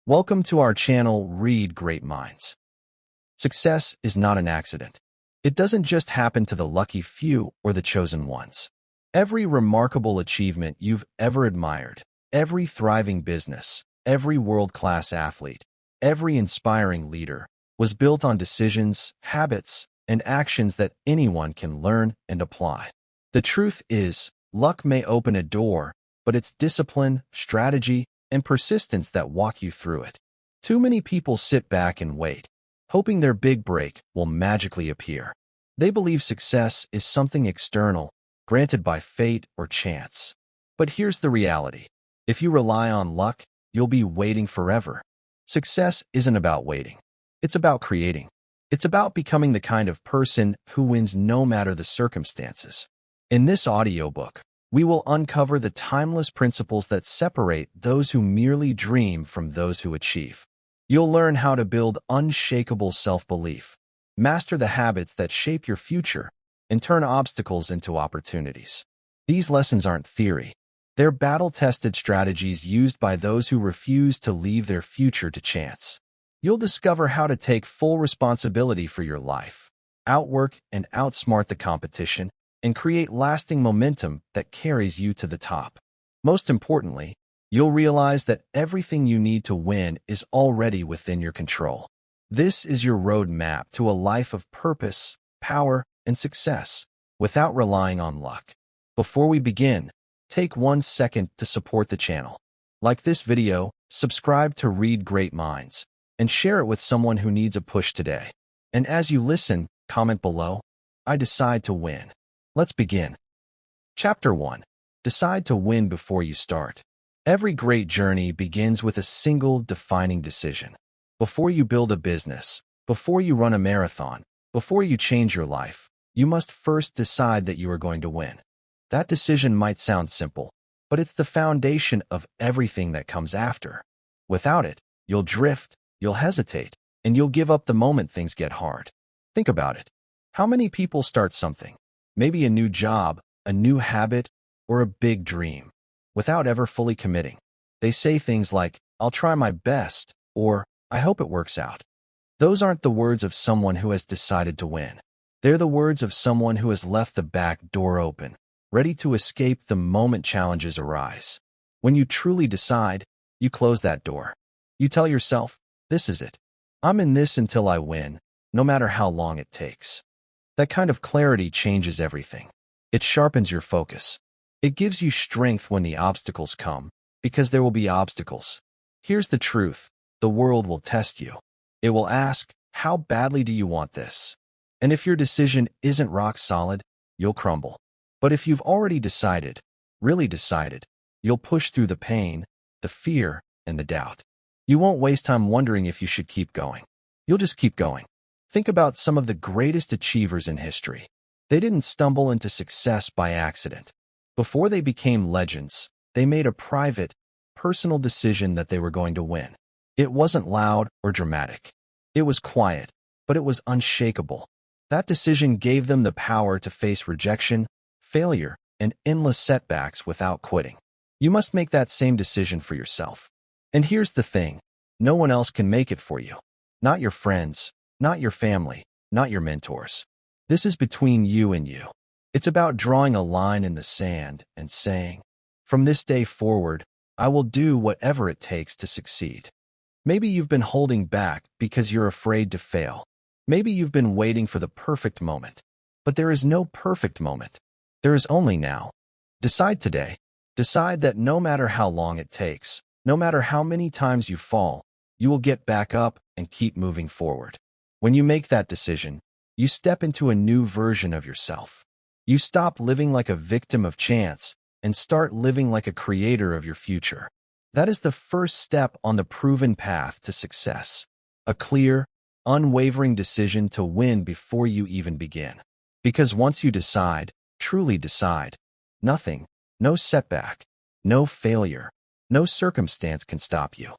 Welcome to our channel, Read Great Minds. Success is not an accident. It doesn't just happen to the lucky few or the chosen ones. Every remarkable achievement you've ever admired, every thriving business, every world-class athlete, every inspiring leader was built on decisions, habits, and actions that anyone can learn and apply. The truth is, luck may open a door, but it's discipline, strategy, and persistence that walk you through it. Too many people sit back and wait, hoping their big break will magically appear. They believe success is something external, granted by fate or chance. But here's the reality. If you rely on luck, you'll be waiting forever. Success isn't about waiting. It's about creating. It's about becoming the kind of person who wins no matter the circumstances. In this audiobook, we will uncover the timeless principles that separate those who merely dream from those who achieve. You'll learn how to build unshakable self-belief, master the habits that shape your future, and turn obstacles into opportunities. These lessons aren't theory. They're battle-tested strategies used by those who refuse to leave their future to chance. You'll discover how to take full responsibility for your life, outwork and outsmart the competition, and create lasting momentum that carries you to the top. Most importantly, you'll realize that everything you need to win is already within your control. This is your roadmap to a life of purpose, power, and success, without relying on luck. Before we begin, take 1 second to support the channel. Like this video, subscribe to Read Great Minds, and share it with someone who needs a push today. And as you listen, comment below, "I decide to win." Let's begin. Chapter 1. Decide to win before you start. Every great journey begins with a single defining decision. Before you build a business, before you run a marathon, before you change your life, you must first decide that you are going to win. That decision might sound simple, but it's the foundation of everything that comes after. Without it, you'll drift, you'll hesitate, and you'll give up the moment things get hard. Think about it. How many people start something? Maybe a new job, a new habit, or a big dream, without ever fully committing. They say things like, "I'll try my best," or "I hope it works out." Those aren't the words of someone who has decided to win. They're the words of someone who has left the back door open, ready to escape the moment challenges arise. When you truly decide, you close that door. You tell yourself, "This is it. I'm in this until I win, no matter how long it takes." That kind of clarity changes everything. It sharpens your focus. It gives you strength when the obstacles come, because there will be obstacles. Here's the truth. The world will test you. It will ask, "How badly do you want this?" And if your decision isn't rock solid, you'll crumble. But if you've already decided, really decided, you'll push through the pain, the fear, and the doubt. You won't waste time wondering if you should keep going. You'll just keep going. Think about some of the greatest achievers in history. They didn't stumble into success by accident. Before they became legends, they made a private, personal decision that they were going to win. It wasn't loud or dramatic. It was quiet, but it was unshakable. That decision gave them the power to face rejection, failure, and endless setbacks without quitting. You must make that same decision for yourself. And here's the thing. No one else can make it for you. Not your friends, not your family, not your mentors. This is between you and you. It's about drawing a line in the sand and saying, "From this day forward, I will do whatever it takes to succeed." Maybe you've been holding back because you're afraid to fail. Maybe you've been waiting for the perfect moment. But there is no perfect moment. There is only now. Decide today. Decide that no matter how long it takes, no matter how many times you fall, you will get back up and keep moving forward. When you make that decision, you step into a new version of yourself. You stop living like a victim of chance and start living like a creator of your future. That is the first step on the proven path to success. A clear, unwavering decision to win before you even begin. Because once you decide, truly decide, nothing, no setback, no failure, no circumstance can stop you.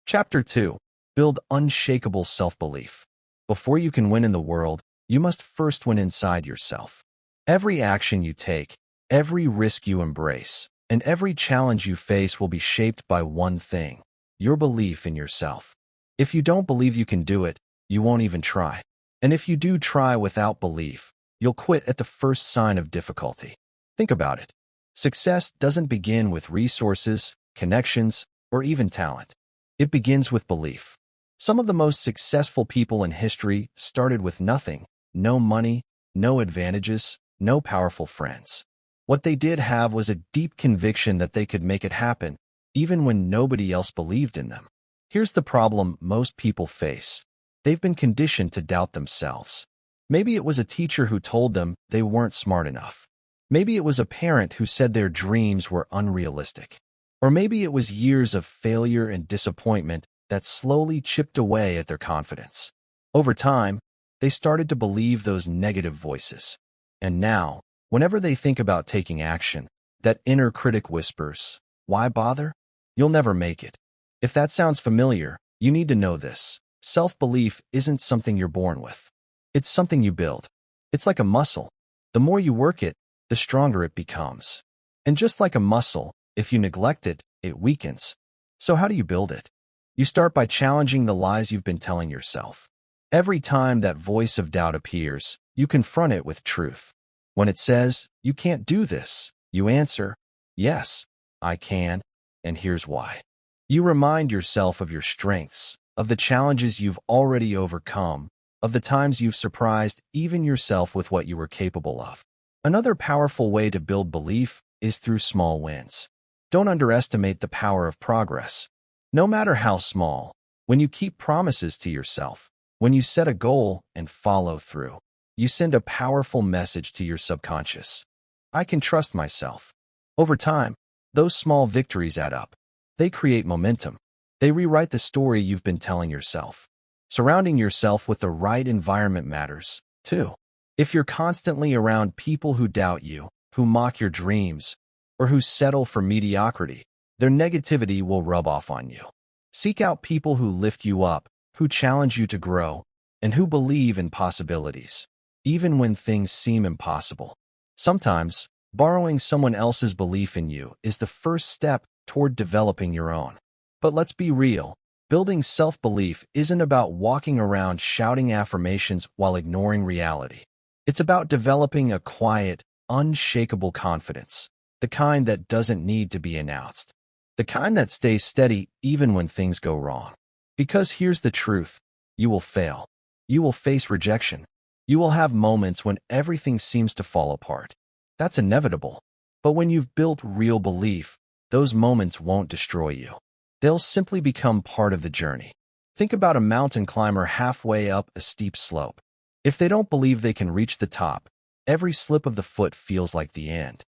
Chapter 2. Build unshakable self-belief. Before you can win in the world, you must first win inside yourself. Every action you take, every risk you embrace, and every challenge you face will be shaped by one thing: your belief in yourself. If you don't believe you can do it, you won't even try. And if you do try without belief, you'll quit at the first sign of difficulty. Think about it. Success doesn't begin with resources, connections, or even talent. It begins with belief. Some of the most successful people in history started with nothing, no money, no advantages, no powerful friends. What they did have was a deep conviction that they could make it happen, even when nobody else believed in them. Here's the problem most people face. They've been conditioned to doubt themselves. Maybe it was a teacher who told them they weren't smart enough. Maybe it was a parent who said their dreams were unrealistic. Or maybe it was years of failure and disappointment that slowly chipped away at their confidence. Over time, they started to believe those negative voices. And now, whenever they think about taking action, that inner critic whispers, "Why bother? You'll never make it." If that sounds familiar, you need to know this. Self-belief isn't something you're born with. It's something you build. It's like a muscle. The more you work it, the stronger it becomes. And just like a muscle, if you neglect it, it weakens. So how do you build it? You start by challenging the lies you've been telling yourself. Every time that voice of doubt appears, you confront it with truth. When it says, "You can't do this," you answer, "Yes, I can, and here's why." You remind yourself of your strengths, of the challenges you've already overcome, of the times you've surprised even yourself with what you were capable of. Another powerful way to build belief is through small wins. Don't underestimate the power of progress. No matter how small, when you keep promises to yourself, when you set a goal and follow through, you send a powerful message to your subconscious. I can trust myself. Over time, those small victories add up. They create momentum. They rewrite the story you've been telling yourself. Surrounding yourself with the right environment matters, too. If you're constantly around people who doubt you, who mock your dreams, or who settle for mediocrity, their negativity will rub off on you. Seek out people who lift you up, who challenge you to grow, and who believe in possibilities, even when things seem impossible. Sometimes, borrowing someone else's belief in you is the first step toward developing your own. But let's be real. Building self-belief isn't about walking around shouting affirmations while ignoring reality. It's about developing a quiet, unshakable confidence, the kind that doesn't need to be announced, the kind that stays steady even when things go wrong. Because here's the truth, you will fail. You will face rejection. You will have moments when everything seems to fall apart. That's inevitable. But when you've built real belief, those moments won't destroy you. They'll simply become part of the journey. Think about a mountain climber halfway up a steep slope. If they don't believe they can reach the top, every slip of the foot feels like the end.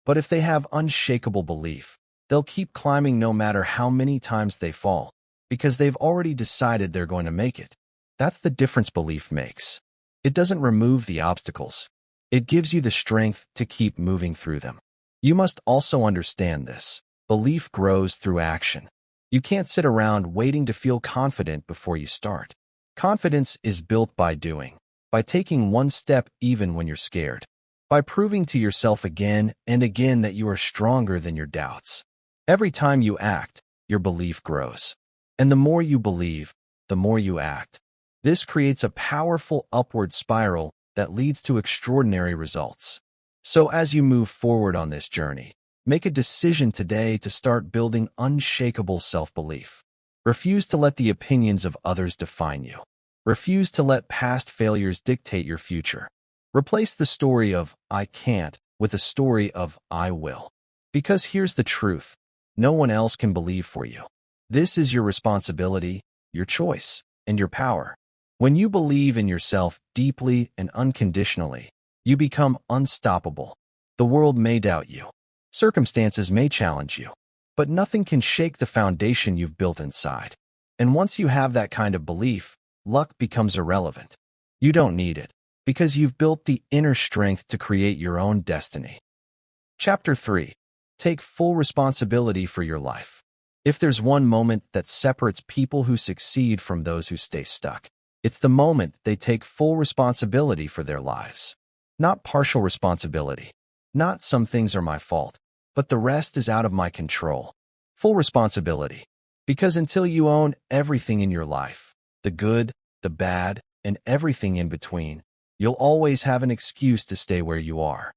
But if they have unshakable belief, they'll keep climbing no matter how many times they fall, because they've already decided they're going to make it. That's the difference belief makes. It doesn't remove the obstacles. It gives you the strength to keep moving through them. You must also understand this. Belief grows through action. You can't sit around waiting to feel confident before you start. Confidence is built by doing, by taking one step even when you're scared, by proving to yourself again and again that you are stronger than your doubts. Every time you act, your belief grows. And the more you believe, the more you act. This creates a powerful upward spiral that leads to extraordinary results. So as you move forward on this journey, make a decision today to start building unshakable self-belief. Refuse to let the opinions of others define you. Refuse to let past failures dictate your future. Replace the story of "I can't" with a story of "I will." Because here's the truth. No one else can believe for you. This is your responsibility, your choice, and your power. When you believe in yourself deeply and unconditionally, you become unstoppable. The world may doubt you. Circumstances may challenge you, but nothing can shake the foundation you've built inside. And once you have that kind of belief, luck becomes irrelevant. You don't need it, because you've built the inner strength to create your own destiny. Chapter 3. Take full responsibility for your life. If there's one moment that separates people who succeed from those who stay stuck, it's the moment they take full responsibility for their lives. Not partial responsibility. Not "some things are my fault, but the rest is out of my control." Full responsibility. Because until you own everything in your life, the good, the bad, and everything in between, you'll always have an excuse to stay where you are.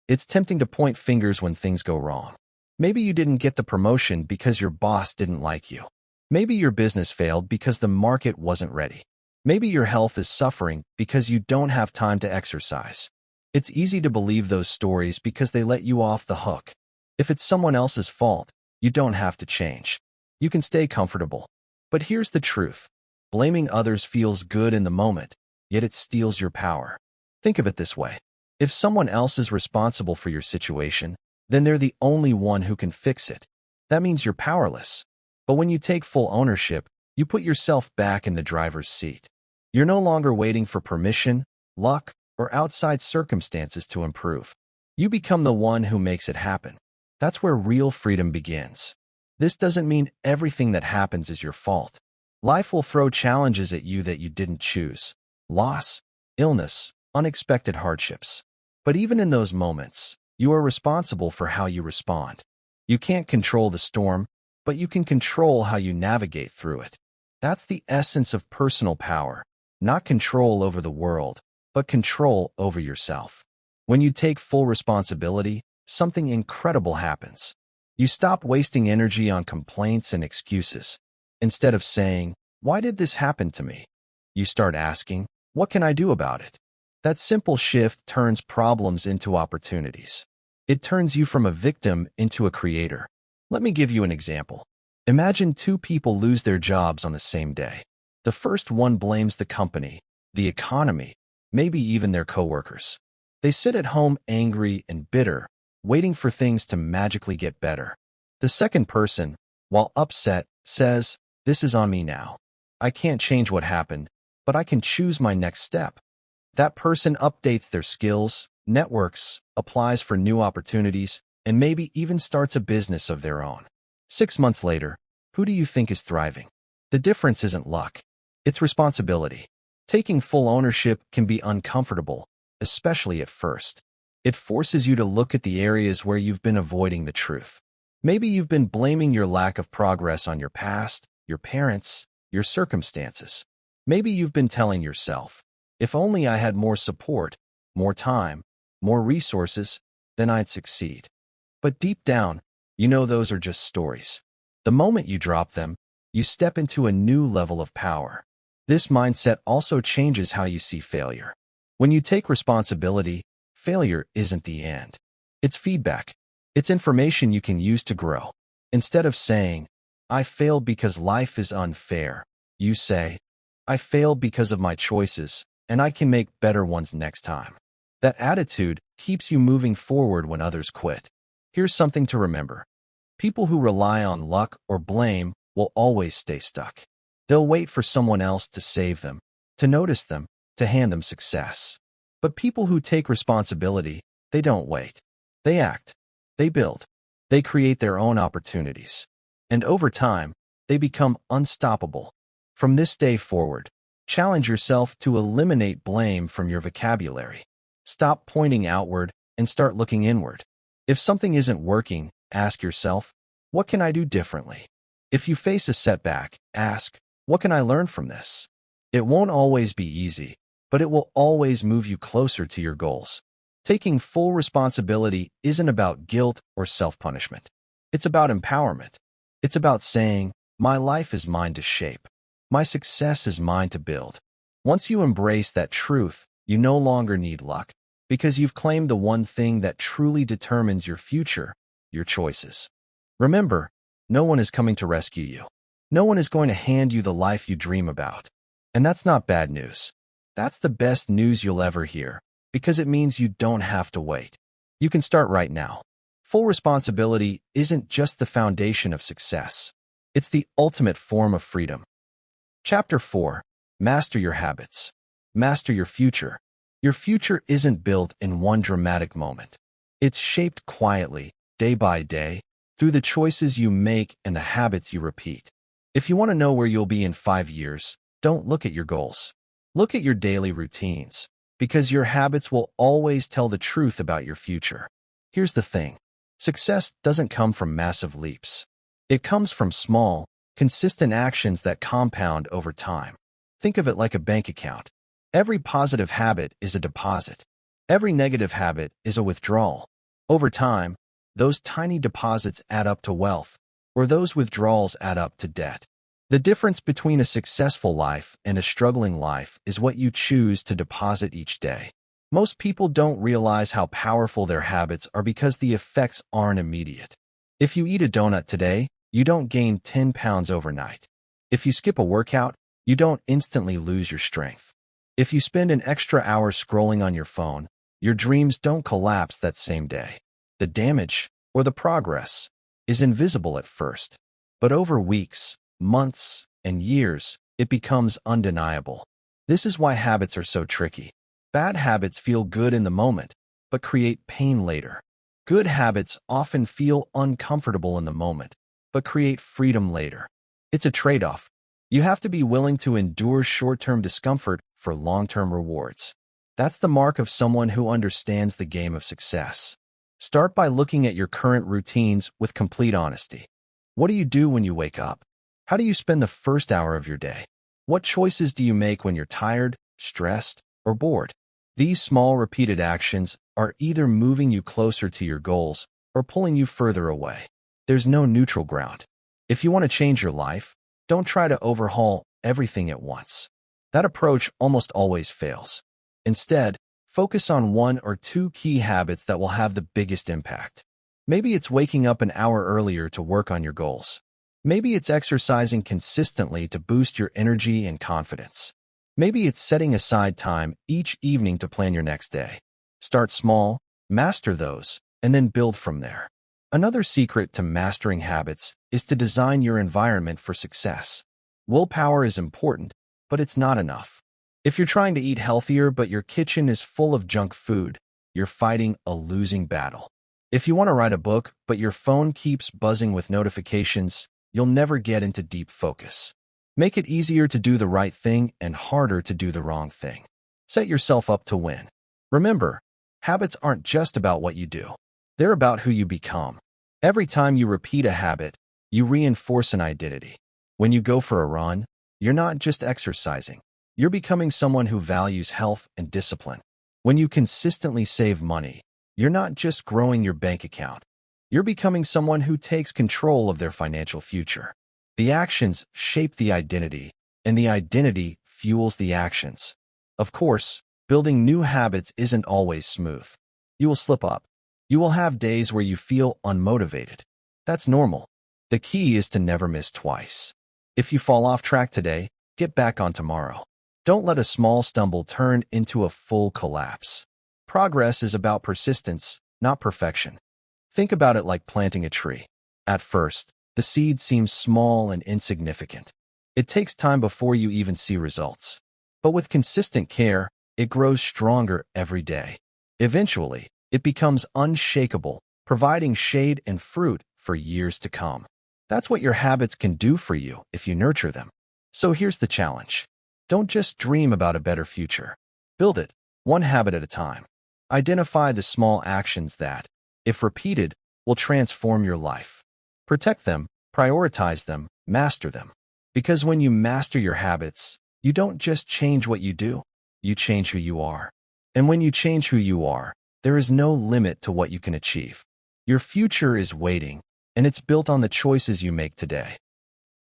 It's tempting to point fingers when things go wrong. Maybe you didn't get the promotion because your boss didn't like you. Maybe your business failed because the market wasn't ready. Maybe your health is suffering because you don't have time to exercise. It's easy to believe those stories because they let you off the hook. If it's someone else's fault, you don't have to change. You can stay comfortable. But here's the truth. Blaming others feels good in the moment, yet it steals your power. Think of it this way. If someone else is responsible for your situation, then they're the only one who can fix it. That means you're powerless. But when you take full ownership, you put yourself back in the driver's seat. You're no longer waiting for permission, luck, or outside circumstances to improve. You become the one who makes it happen. That's where real freedom begins. This doesn't mean everything that happens is your fault. Life will throw challenges at you that you didn't choose. Loss, illness, unexpected hardships. But even in those moments, you are responsible for how you respond. You can't control the storm, but you can control how you navigate through it. That's the essence of personal power, not control over the world, but control over yourself. When you take full responsibility, something incredible happens. You stop wasting energy on complaints and excuses. Instead of saying, "Why did this happen to me?" you start asking, "What can I do about it?" That simple shift turns problems into opportunities. It turns you from a victim into a creator. Let me give you an example. Imagine two people lose their jobs on the same day. The first one blames the company, the economy, maybe even their coworkers. They sit at home angry and bitter, waiting for things to magically get better. The second person, while upset, says, "This is on me now. I can't change what happened, but I can choose my next step." That person updates their skills, networks, applies for new opportunities, and maybe even starts a business of their own. 6 months later, who do you think is thriving? The difference isn't luck. It's responsibility. Taking full ownership can be uncomfortable, especially at first. It forces you to look at the areas where you've been avoiding the truth. Maybe you've been blaming your lack of progress on your past, your parents, your circumstances. Maybe you've been telling yourself, "If only I had more support, more time, more resources, then I'd succeed." But deep down, you know those are just stories. The moment you drop them, you step into a new level of power. This mindset also changes how you see failure. When you take responsibility, failure isn't the end. It's feedback. It's information you can use to grow. Instead of saying, "I failed because life is unfair," you say, "I failed because of my choices, and I can make better ones next time." That attitude keeps you moving forward when others quit. Here's something to remember. People who rely on luck or blame will always stay stuck. They'll wait for someone else to save them, to notice them, to hand them success. But people who take responsibility, they don't wait. They act. They build. They create their own opportunities. And over time, they become unstoppable. From this day forward, challenge yourself to eliminate blame from your vocabulary. Stop pointing outward and start looking inward. If something isn't working, ask yourself, "What can I do differently?" If you face a setback, ask, "What can I learn from this?" It won't always be easy, but it will always move you closer to your goals. Taking full responsibility isn't about guilt or self-punishment. It's about empowerment. It's about saying, "My life is mine to shape. My success is mine to build." Once you embrace that truth, you no longer need luck, because you've claimed the one thing that truly determines your future, your choices. Remember, no one is coming to rescue you. No one is going to hand you the life you dream about. And that's not bad news. That's the best news you'll ever hear, because it means you don't have to wait. You can start right now. Full responsibility isn't just the foundation of success. It's the ultimate form of freedom. Chapter 4. Master your habits. Master your future. Your future isn't built in one dramatic moment. It's shaped quietly, day by day, through the choices you make and the habits you repeat. If you want to know where you'll be in 5 years, don't look at your goals. Look at your daily routines, because your habits will always tell the truth about your future. Here's the thing. Success doesn't come from massive leaps. It comes from small, consistent actions that compound over time. Think of it like a bank account. Every positive habit is a deposit. Every negative habit is a withdrawal. Over time, those tiny deposits add up to wealth, or those withdrawals add up to debt. The difference between a successful life and a struggling life is what you choose to deposit each day. Most people don't realize how powerful their habits are because the effects aren't immediate. If you eat a donut today, you don't gain 10 pounds overnight. If you skip a workout, you don't instantly lose your strength. If you spend an extra hour scrolling on your phone, your dreams don't collapse that same day. The damage, or the progress, is invisible at first, but over weeks, months, and years, it becomes undeniable. This is why habits are so tricky. Bad habits feel good in the moment, but create pain later. Good habits often feel uncomfortable in the moment, but create freedom later. It's a trade-off. You have to be willing to endure short-term discomfort for long-term rewards. That's the mark of someone who understands the game of success. Start by looking at your current routines with complete honesty. What do you do when you wake up? How do you spend the first hour of your day? What choices do you make when you're tired, stressed, or bored? These small repeated actions are either moving you closer to your goals or pulling you further away. There's no neutral ground. If you want to change your life, don't try to overhaul everything at once. That approach almost always fails. Instead, focus on one or two key habits that will have the biggest impact. Maybe it's waking up an hour earlier to work on your goals. Maybe it's exercising consistently to boost your energy and confidence. Maybe it's setting aside time each evening to plan your next day. Start small, master those, and then build from there. Another secret to mastering habits is to design your environment for success. Willpower is important, but it's not enough. If you're trying to eat healthier but your kitchen is full of junk food, you're fighting a losing battle. If you want to write a book but your phone keeps buzzing with notifications, you'll never get into deep focus. Make it easier to do the right thing and harder to do the wrong thing. Set yourself up to win. Remember, habits aren't just about what you do. They're about who you become. Every time you repeat a habit, you reinforce an identity. When you go for a run, you're not just exercising. You're becoming someone who values health and discipline. When you consistently save money, you're not just growing your bank account. You're becoming someone who takes control of their financial future. The actions shape the identity, and the identity fuels the actions. Of course, building new habits isn't always smooth. You will slip up. You will have days where you feel unmotivated. That's normal. The key is to never miss twice. If you fall off track today, get back on tomorrow. Don't let a small stumble turn into a full collapse. Progress is about persistence, not perfection. Think about it like planting a tree. At first, the seed seems small and insignificant. It takes time before you even see results. But with consistent care, it grows stronger every day. Eventually, it becomes unshakable, providing shade and fruit for years to come. That's what your habits can do for you if you nurture them. So here's the challenge. Don't just dream about a better future. Build it, one habit at a time. Identify the small actions that, if repeated, will transform your life. Protect them, prioritize them, master them. Because when you master your habits, you don't just change what you do, you change who you are. And when you change who you are, there is no limit to what you can achieve. Your future is waiting, and it's built on the choices you make today.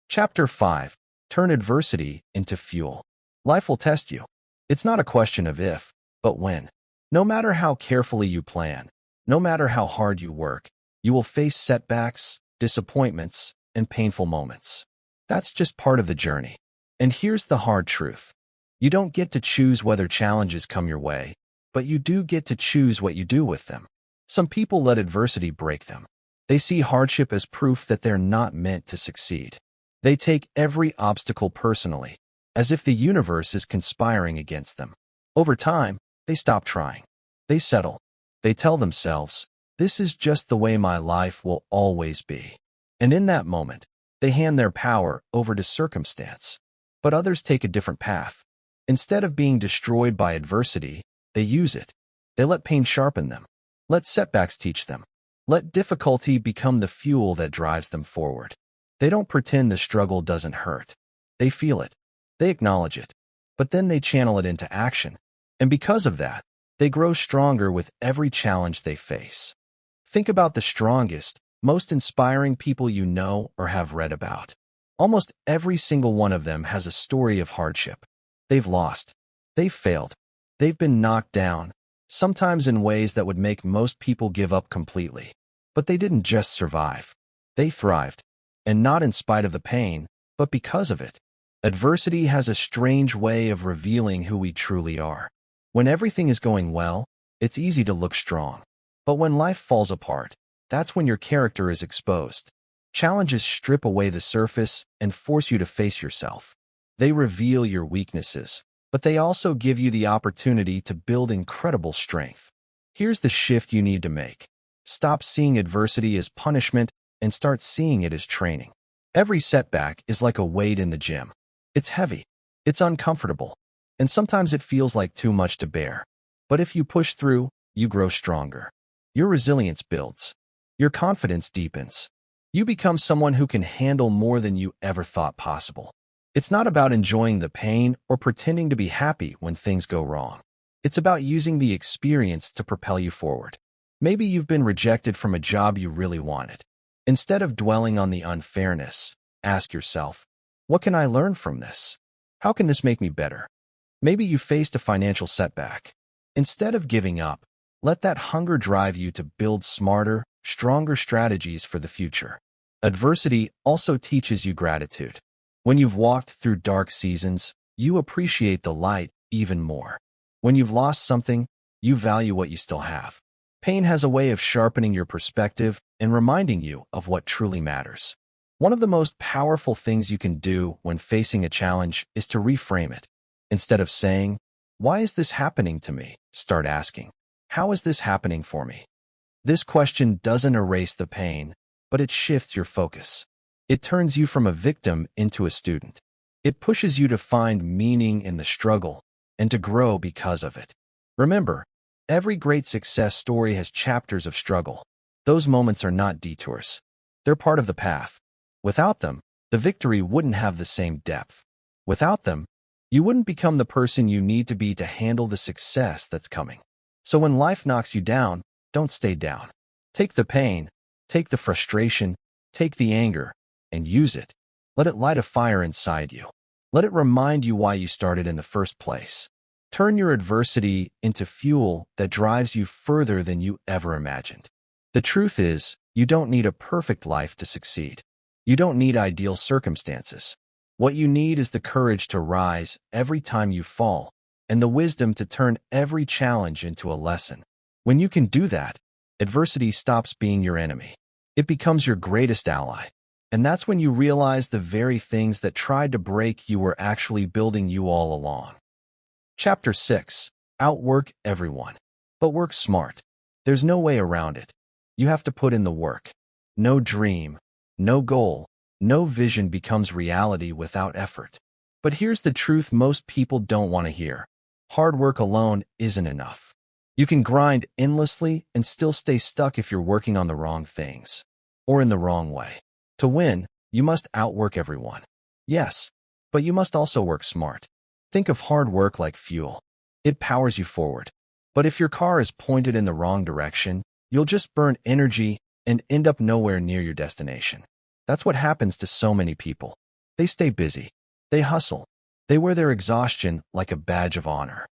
Chapter 5. Turn adversity into fuel. Life will test you. It's not a question of if, but when. No matter how carefully you plan, no matter how hard you work, you will face setbacks, disappointments, and painful moments. That's just part of the journey. And here's the hard truth. You don't get to choose whether challenges come your way, but you do get to choose what you do with them. Some people let adversity break them. They see hardship as proof that they're not meant to succeed. They take every obstacle personally, as if the universe is conspiring against them. Over time, they stop trying. They settle. They tell themselves, this is just the way my life will always be. And in that moment, they hand their power over to circumstance. But others take a different path. Instead of being destroyed by adversity, they use it. They let pain sharpen them. Let setbacks teach them. Let difficulty become the fuel that drives them forward. They don't pretend the struggle doesn't hurt. They feel it. They acknowledge it. But then they channel it into action. And because of that, they grow stronger with every challenge they face. Think about the strongest, most inspiring people you know or have read about. Almost every single one of them has a story of hardship. They've lost. They've failed. They've been knocked down, sometimes in ways that would make most people give up completely. But they didn't just survive. They thrived. And not in spite of the pain, but because of it. Adversity has a strange way of revealing who we truly are. When everything is going well, it's easy to look strong. But when life falls apart, that's when your character is exposed. Challenges strip away the surface and force you to face yourself. They reveal your weaknesses, but they also give you the opportunity to build incredible strength. Here's the shift you need to make. Stop seeing adversity as punishment and start seeing it as training. Every setback is like a weight in the gym. It's heavy, it's uncomfortable, and sometimes it feels like too much to bear. But if you push through, you grow stronger. Your resilience builds. Your confidence deepens. You become someone who can handle more than you ever thought possible. It's not about enjoying the pain or pretending to be happy when things go wrong. It's about using the experience to propel you forward. Maybe you've been rejected from a job you really wanted. Instead of dwelling on the unfairness, ask yourself, what can I learn from this? How can this make me better? Maybe you faced a financial setback. Instead of giving up, let that hunger drive you to build smarter, stronger strategies for the future. Adversity also teaches you gratitude. When you've walked through dark seasons, you appreciate the light even more. When you've lost something, you value what you still have. Pain has a way of sharpening your perspective and reminding you of what truly matters. One of the most powerful things you can do when facing a challenge is to reframe it. Instead of saying, "Why is this happening to me?" start asking, "How is this happening for me?" This question doesn't erase the pain, but it shifts your focus. It turns you from a victim into a student. It pushes you to find meaning in the struggle and to grow because of it. Remember, every great success story has chapters of struggle. Those moments are not detours. They're part of the path. Without them, the victory wouldn't have the same depth. Without them, you wouldn't become the person you need to be to handle the success that's coming. So when life knocks you down, don't stay down. Take the pain, take the frustration, take the anger, and use it. Let it light a fire inside you. Let it remind you why you started in the first place. Turn your adversity into fuel that drives you further than you ever imagined. The truth is, you don't need a perfect life to succeed. You don't need ideal circumstances. What you need is the courage to rise every time you fall, and the wisdom to turn every challenge into a lesson. When you can do that, adversity stops being your enemy. It becomes your greatest ally. And that's when you realize the very things that tried to break you were actually building you all along. Chapter 6. Outwork everyone. But work smart. There's no way around it. You have to put in the work. No dream, no goal, no vision becomes reality without effort. But here's the truth most people don't want to hear. Hard work alone isn't enough. You can grind endlessly and still stay stuck if you're working on the wrong things, or in the wrong way. To win, you must outwork everyone. Yes, but you must also work smart. Think of hard work like fuel. It powers you forward. But if your car is pointed in the wrong direction, you'll just burn energy and end up nowhere near your destination. That's what happens to so many people. They stay busy. They hustle. They wear their exhaustion like a badge of honor.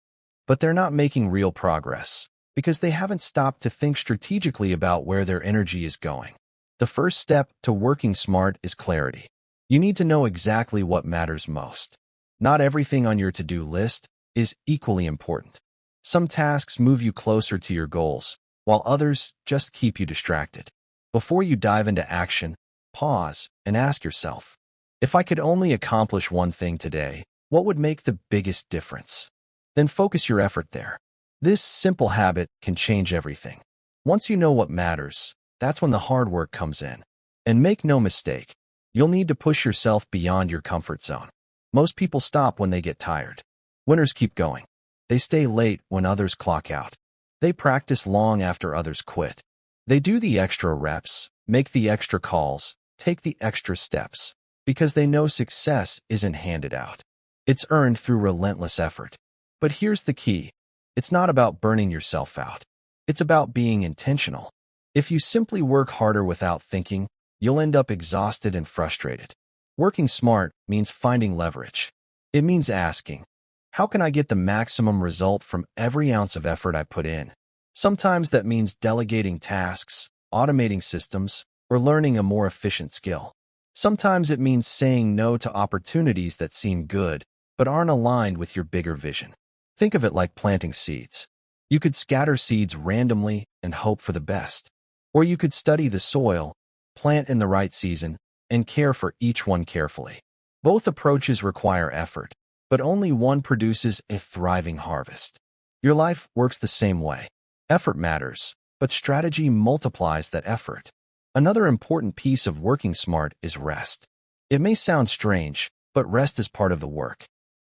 But they're not making real progress because they haven't stopped to think strategically about where their energy is going. The first step to working smart is clarity. You need to know exactly what matters most. Not everything on your to-do list is equally important. Some tasks move you closer to your goals, while others just keep you distracted. Before you dive into action, pause and ask yourself, if I could only accomplish one thing today, what would make the biggest difference? Then focus your effort there. This simple habit can change everything. Once you know what matters, that's when the hard work comes in. And make no mistake, you'll need to push yourself beyond your comfort zone. Most people stop when they get tired. Winners keep going. They stay late when others clock out. They practice long after others quit. They do the extra reps, make the extra calls, take the extra steps, because they know success isn't handed out. It's earned through relentless effort. But here's the key. It's not about burning yourself out. It's about being intentional. If you simply work harder without thinking, you'll end up exhausted and frustrated. Working smart means finding leverage. It means asking, how can I get the maximum result from every ounce of effort I put in? Sometimes that means delegating tasks, automating systems, or learning a more efficient skill. Sometimes it means saying no to opportunities that seem good, but aren't aligned with your bigger vision. Think of it like planting seeds. You could scatter seeds randomly and hope for the best. Or you could study the soil, plant in the right season, and care for each one carefully. Both approaches require effort, but only one produces a thriving harvest. Your life works the same way. Effort matters, but strategy multiplies that effort. Another important piece of working smart is rest. It may sound strange, but rest is part of the work.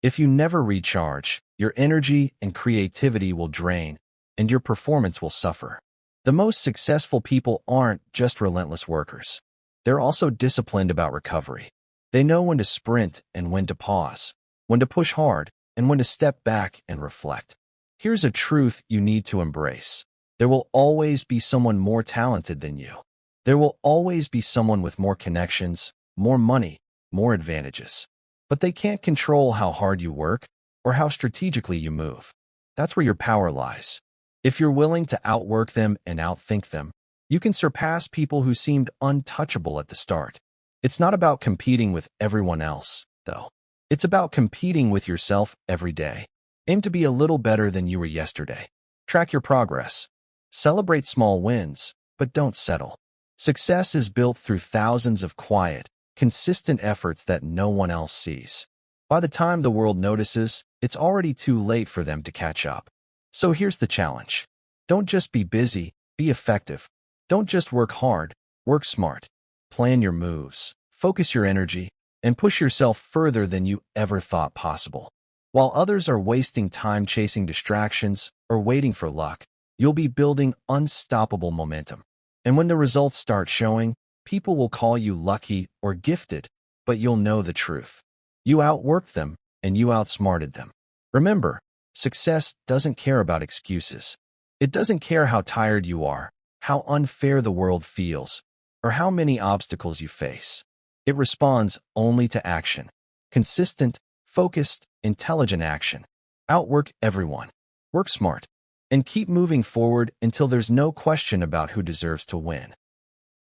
If you never recharge, your energy and creativity will drain, and your performance will suffer. The most successful people aren't just relentless workers. They're also disciplined about recovery. They know when to sprint and when to pause, when to push hard and when to step back and reflect. Here's a truth you need to embrace. There will always be someone more talented than you. There will always be someone with more connections, more money, more advantages. But they can't control how hard you work or how strategically you move. That's where your power lies. If you're willing to outwork them and outthink them, you can surpass people who seemed untouchable at the start. It's not about competing with everyone else, though. It's about competing with yourself every day. Aim to be a little better than you were yesterday. Track your progress. Celebrate small wins, but don't settle. Success is built through thousands of quiet, consistent efforts that no one else sees. By the time the world notices, it's already too late for them to catch up. So here's the challenge. Don't just be busy, be effective. Don't just work hard, work smart. Plan your moves, focus your energy, and push yourself further than you ever thought possible. While others are wasting time chasing distractions or waiting for luck, you'll be building unstoppable momentum. And when the results start showing, people will call you lucky or gifted, but you'll know the truth. You outworked them and you outsmarted them. Remember, success doesn't care about excuses. It doesn't care how tired you are, how unfair the world feels, or how many obstacles you face. It responds only to action. Consistent, focused, intelligent action. Outwork everyone. Work smart. And keep moving forward until there's no question about who deserves to win.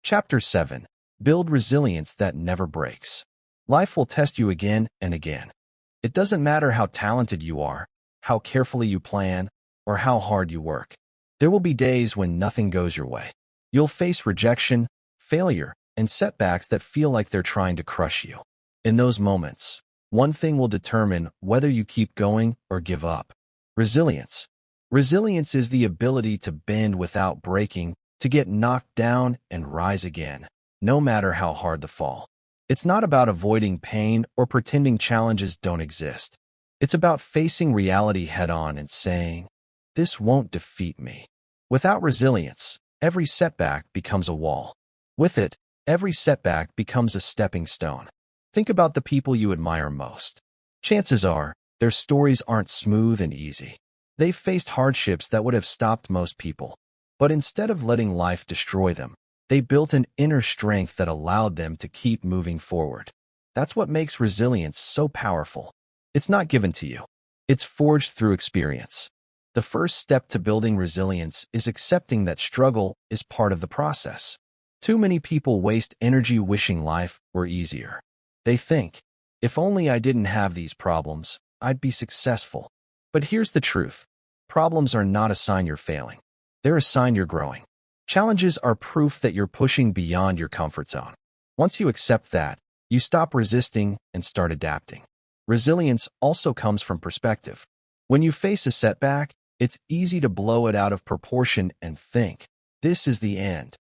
Chapter 7. Build resilience that never breaks. Life will test you again and again. It doesn't matter how talented you are, how carefully you plan, or how hard you work. There will be days when nothing goes your way. You'll face rejection, failure, and setbacks that feel like they're trying to crush you. In those moments, one thing will determine whether you keep going or give up. Resilience. Resilience is the ability to bend without breaking, to get knocked down and rise again, no matter how hard the fall. It's not about avoiding pain or pretending challenges don't exist. It's about facing reality head-on and saying, "This won't defeat me." Without resilience, every setback becomes a wall. With it, every setback becomes a stepping stone. Think about the people you admire most. Chances are, their stories aren't smooth and easy. They've faced hardships that would have stopped most people. But instead of letting life destroy them, they built an inner strength that allowed them to keep moving forward. That's what makes resilience so powerful. It's not given to you. It's forged through experience. The first step to building resilience is accepting that struggle is part of the process. Too many people waste energy wishing life were easier. They think, if only I didn't have these problems, I'd be successful. But here's the truth. Problems are not a sign you're failing. They're a sign you're growing. Challenges are proof that you're pushing beyond your comfort zone. Once you accept that, you stop resisting and start adapting. Resilience also comes from perspective. When you face a setback, it's easy to blow it out of proportion and think, this is the end.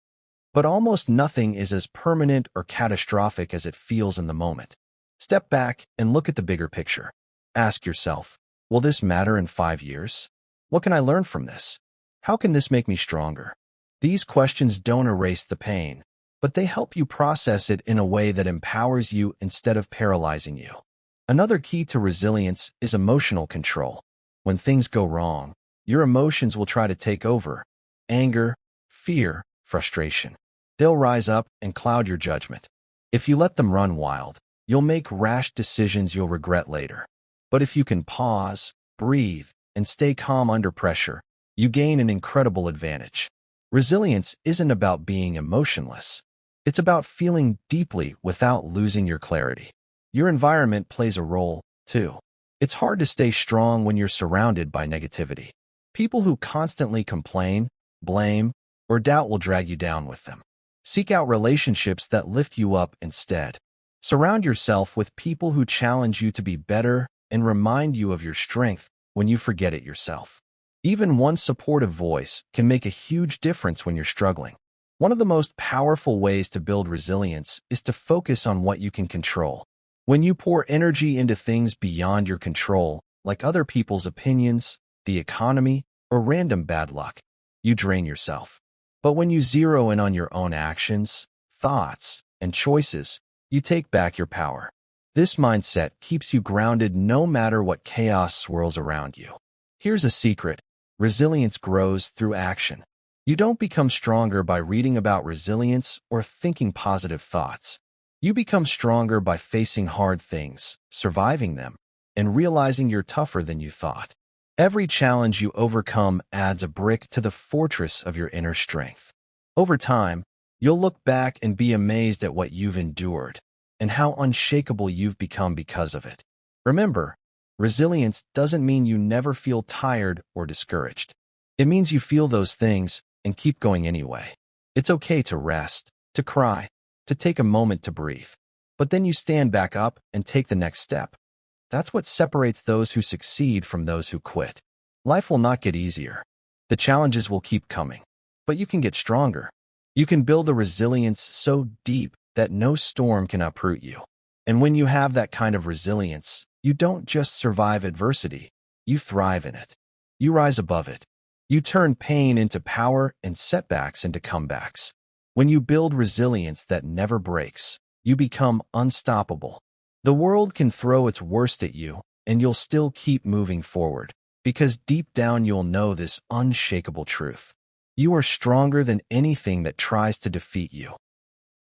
But almost nothing is as permanent or catastrophic as it feels in the moment. Step back and look at the bigger picture. Ask yourself, will this matter in 5 years? What can I learn from this? How can this make me stronger? These questions don't erase the pain. but they help you process it in a way that empowers you instead of paralyzing you. Another key to resilience is emotional control. When things go wrong, your emotions will try to take over. Anger, fear, frustration. They'll rise up and cloud your judgment. If you let them run wild, you'll make rash decisions you'll regret later. But if you can pause, breathe, and stay calm under pressure, you gain an incredible advantage. Resilience isn't about being emotionless. It's about feeling deeply without losing your clarity. Your environment plays a role, too. It's hard to stay strong when you're surrounded by negativity. People who constantly complain, blame, or doubt will drag you down with them. Seek out relationships that lift you up instead. Surround yourself with people who challenge you to be better and remind you of your strength when you forget it yourself. Even one supportive voice can make a huge difference when you're struggling. One of the most powerful ways to build resilience is to focus on what you can control. When you pour energy into things beyond your control, like other people's opinions, the economy, or random bad luck, you drain yourself. But when you zero in on your own actions, thoughts, and choices, you take back your power. This mindset keeps you grounded no matter what chaos swirls around you. Here's a secret. Resilience grows through action. You don't become stronger by reading about resilience or thinking positive thoughts. You become stronger by facing hard things, surviving them, and realizing you're tougher than you thought. Every challenge you overcome adds a brick to the fortress of your inner strength. Over time, you'll look back and be amazed at what you've endured and how unshakable you've become because of it. Remember, resilience doesn't mean you never feel tired or discouraged. It means you feel those things and keep going anyway. It's okay to rest, to cry, to take a moment to breathe. But then you stand back up and take the next step. That's what separates those who succeed from those who quit. Life will not get easier. The challenges will keep coming. But you can get stronger. You can build a resilience so deep that no storm can uproot you. And when you have that kind of resilience, you don't just survive adversity, you thrive in it. You rise above it. You turn pain into power and setbacks into comebacks. When you build resilience that never breaks, you become unstoppable. The world can throw its worst at you, and you'll still keep moving forward, because deep down you'll know this unshakable truth. You are stronger than anything that tries to defeat you.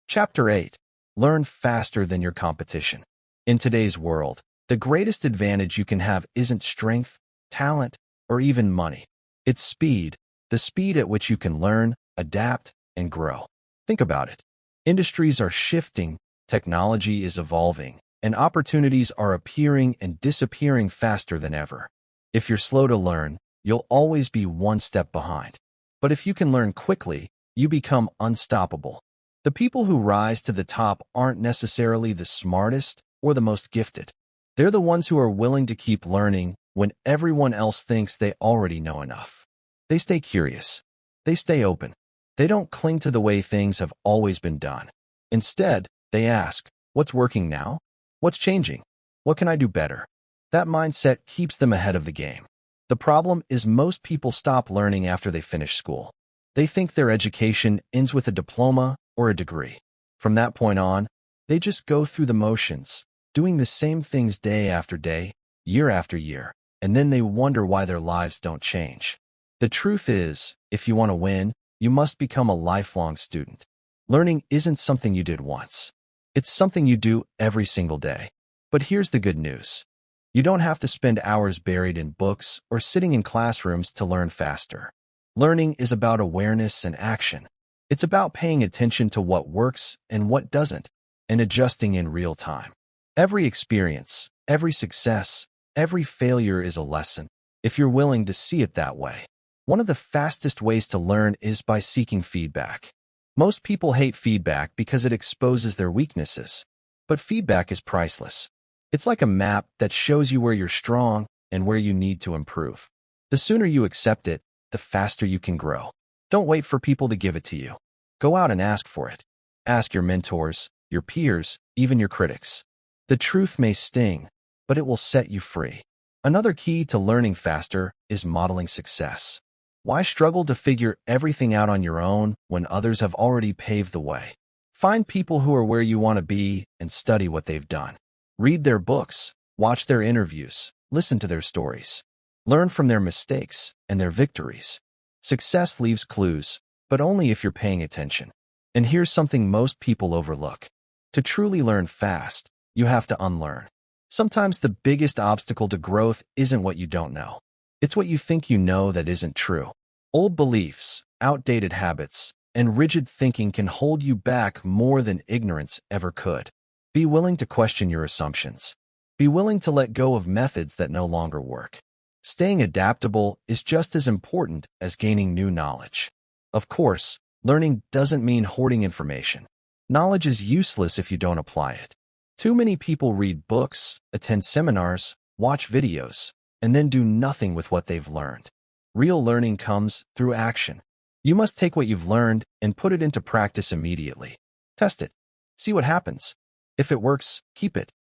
Chapter 8. Learn faster than your competition. In today's world, the greatest advantage you can have isn't strength, talent, or even money. It's speed, the speed at which you can learn, adapt, and grow. Think about it. Industries are shifting, technology is evolving, and opportunities are appearing and disappearing faster than ever. If you're slow to learn, you'll always be one step behind. But if you can learn quickly, you become unstoppable. The people who rise to the top aren't necessarily the smartest or the most gifted. They're the ones who are willing to keep learning when everyone else thinks they already know enough. They stay curious. They stay open. They don't cling to the way things have always been done. Instead, they ask, what's working now? What's changing? What can I do better? That mindset keeps them ahead of the game. The problem is most people stop learning after they finish school. They think their education ends with a diploma or a degree. From that point on, they just go through the motions, doing the same things day after day, year after year, and then they wonder why their lives don't change. The truth is, if you want to win, you must become a lifelong student. Learning isn't something you did once. It's something you do every single day. But here's the good news. You don't have to spend hours buried in books or sitting in classrooms to learn faster. Learning is about awareness and action. It's about paying attention to what works and what doesn't, and adjusting in real time. Every experience, every success, every failure is a lesson, if you're willing to see it that way. One of the fastest ways to learn is by seeking feedback. Most people hate feedback because it exposes their weaknesses. But feedback is priceless. It's like a map that shows you where you're strong and where you need to improve. The sooner you accept it, the faster you can grow. Don't wait for people to give it to you. Go out and ask for it. Ask your mentors, your peers, even your critics. The truth may sting, but it will set you free. Another key to learning faster is modeling success. Why struggle to figure everything out on your own when others have already paved the way? Find people who are where you want to be and study what they've done. Read their books, watch their interviews, listen to their stories. Learn from their mistakes and their victories. Success leaves clues, but only if you're paying attention. And here's something most people overlook. To truly learn fast, you have to unlearn. Sometimes the biggest obstacle to growth isn't what you don't know. It's what you think you know that isn't true. Old beliefs, outdated habits, and rigid thinking can hold you back more than ignorance ever could. Be willing to question your assumptions. Be willing to let go of methods that no longer work. Staying adaptable is just as important as gaining new knowledge. Of course, learning doesn't mean hoarding information. Knowledge is useless if you don't apply it. Too many people read books, attend seminars, watch videos, and then do nothing with what they've learned. Real learning comes through action. You must take what you've learned and put it into practice immediately. Test it. See what happens. If it works, keep it.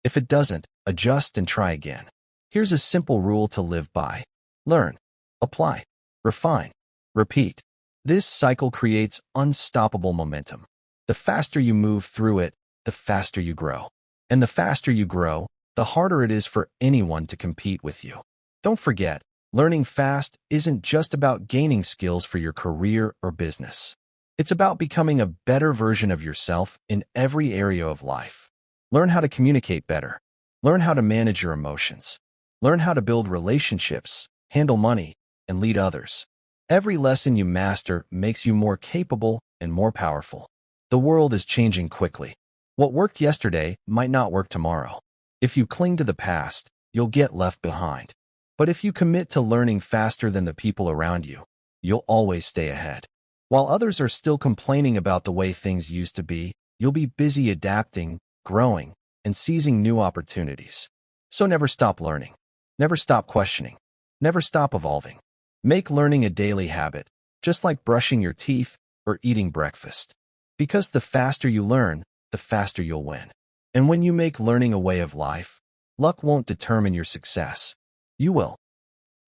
If it doesn't, adjust and try again. Here's a simple rule to live by. Learn, apply, refine, repeat. This cycle creates unstoppable momentum. The faster you move through it, the faster you grow. And the faster you grow, the harder it is for anyone to compete with you. Don't forget, learning fast isn't just about gaining skills for your career or business. It's about becoming a better version of yourself in every area of life. Learn how to communicate better. Learn how to manage your emotions. Learn how to build relationships, handle money, and lead others. Every lesson you master makes you more capable and more powerful. The world is changing quickly. What worked yesterday might not work tomorrow. If you cling to the past, you'll get left behind. But if you commit to learning faster than the people around you, you'll always stay ahead. While others are still complaining about the way things used to be, you'll be busy adapting, growing, and seizing new opportunities. So never stop learning. Never stop questioning. Never stop evolving. Make learning a daily habit, just like brushing your teeth or eating breakfast. Because the faster you learn, the faster you'll win. And when you make learning a way of life, luck won't determine your success. You will.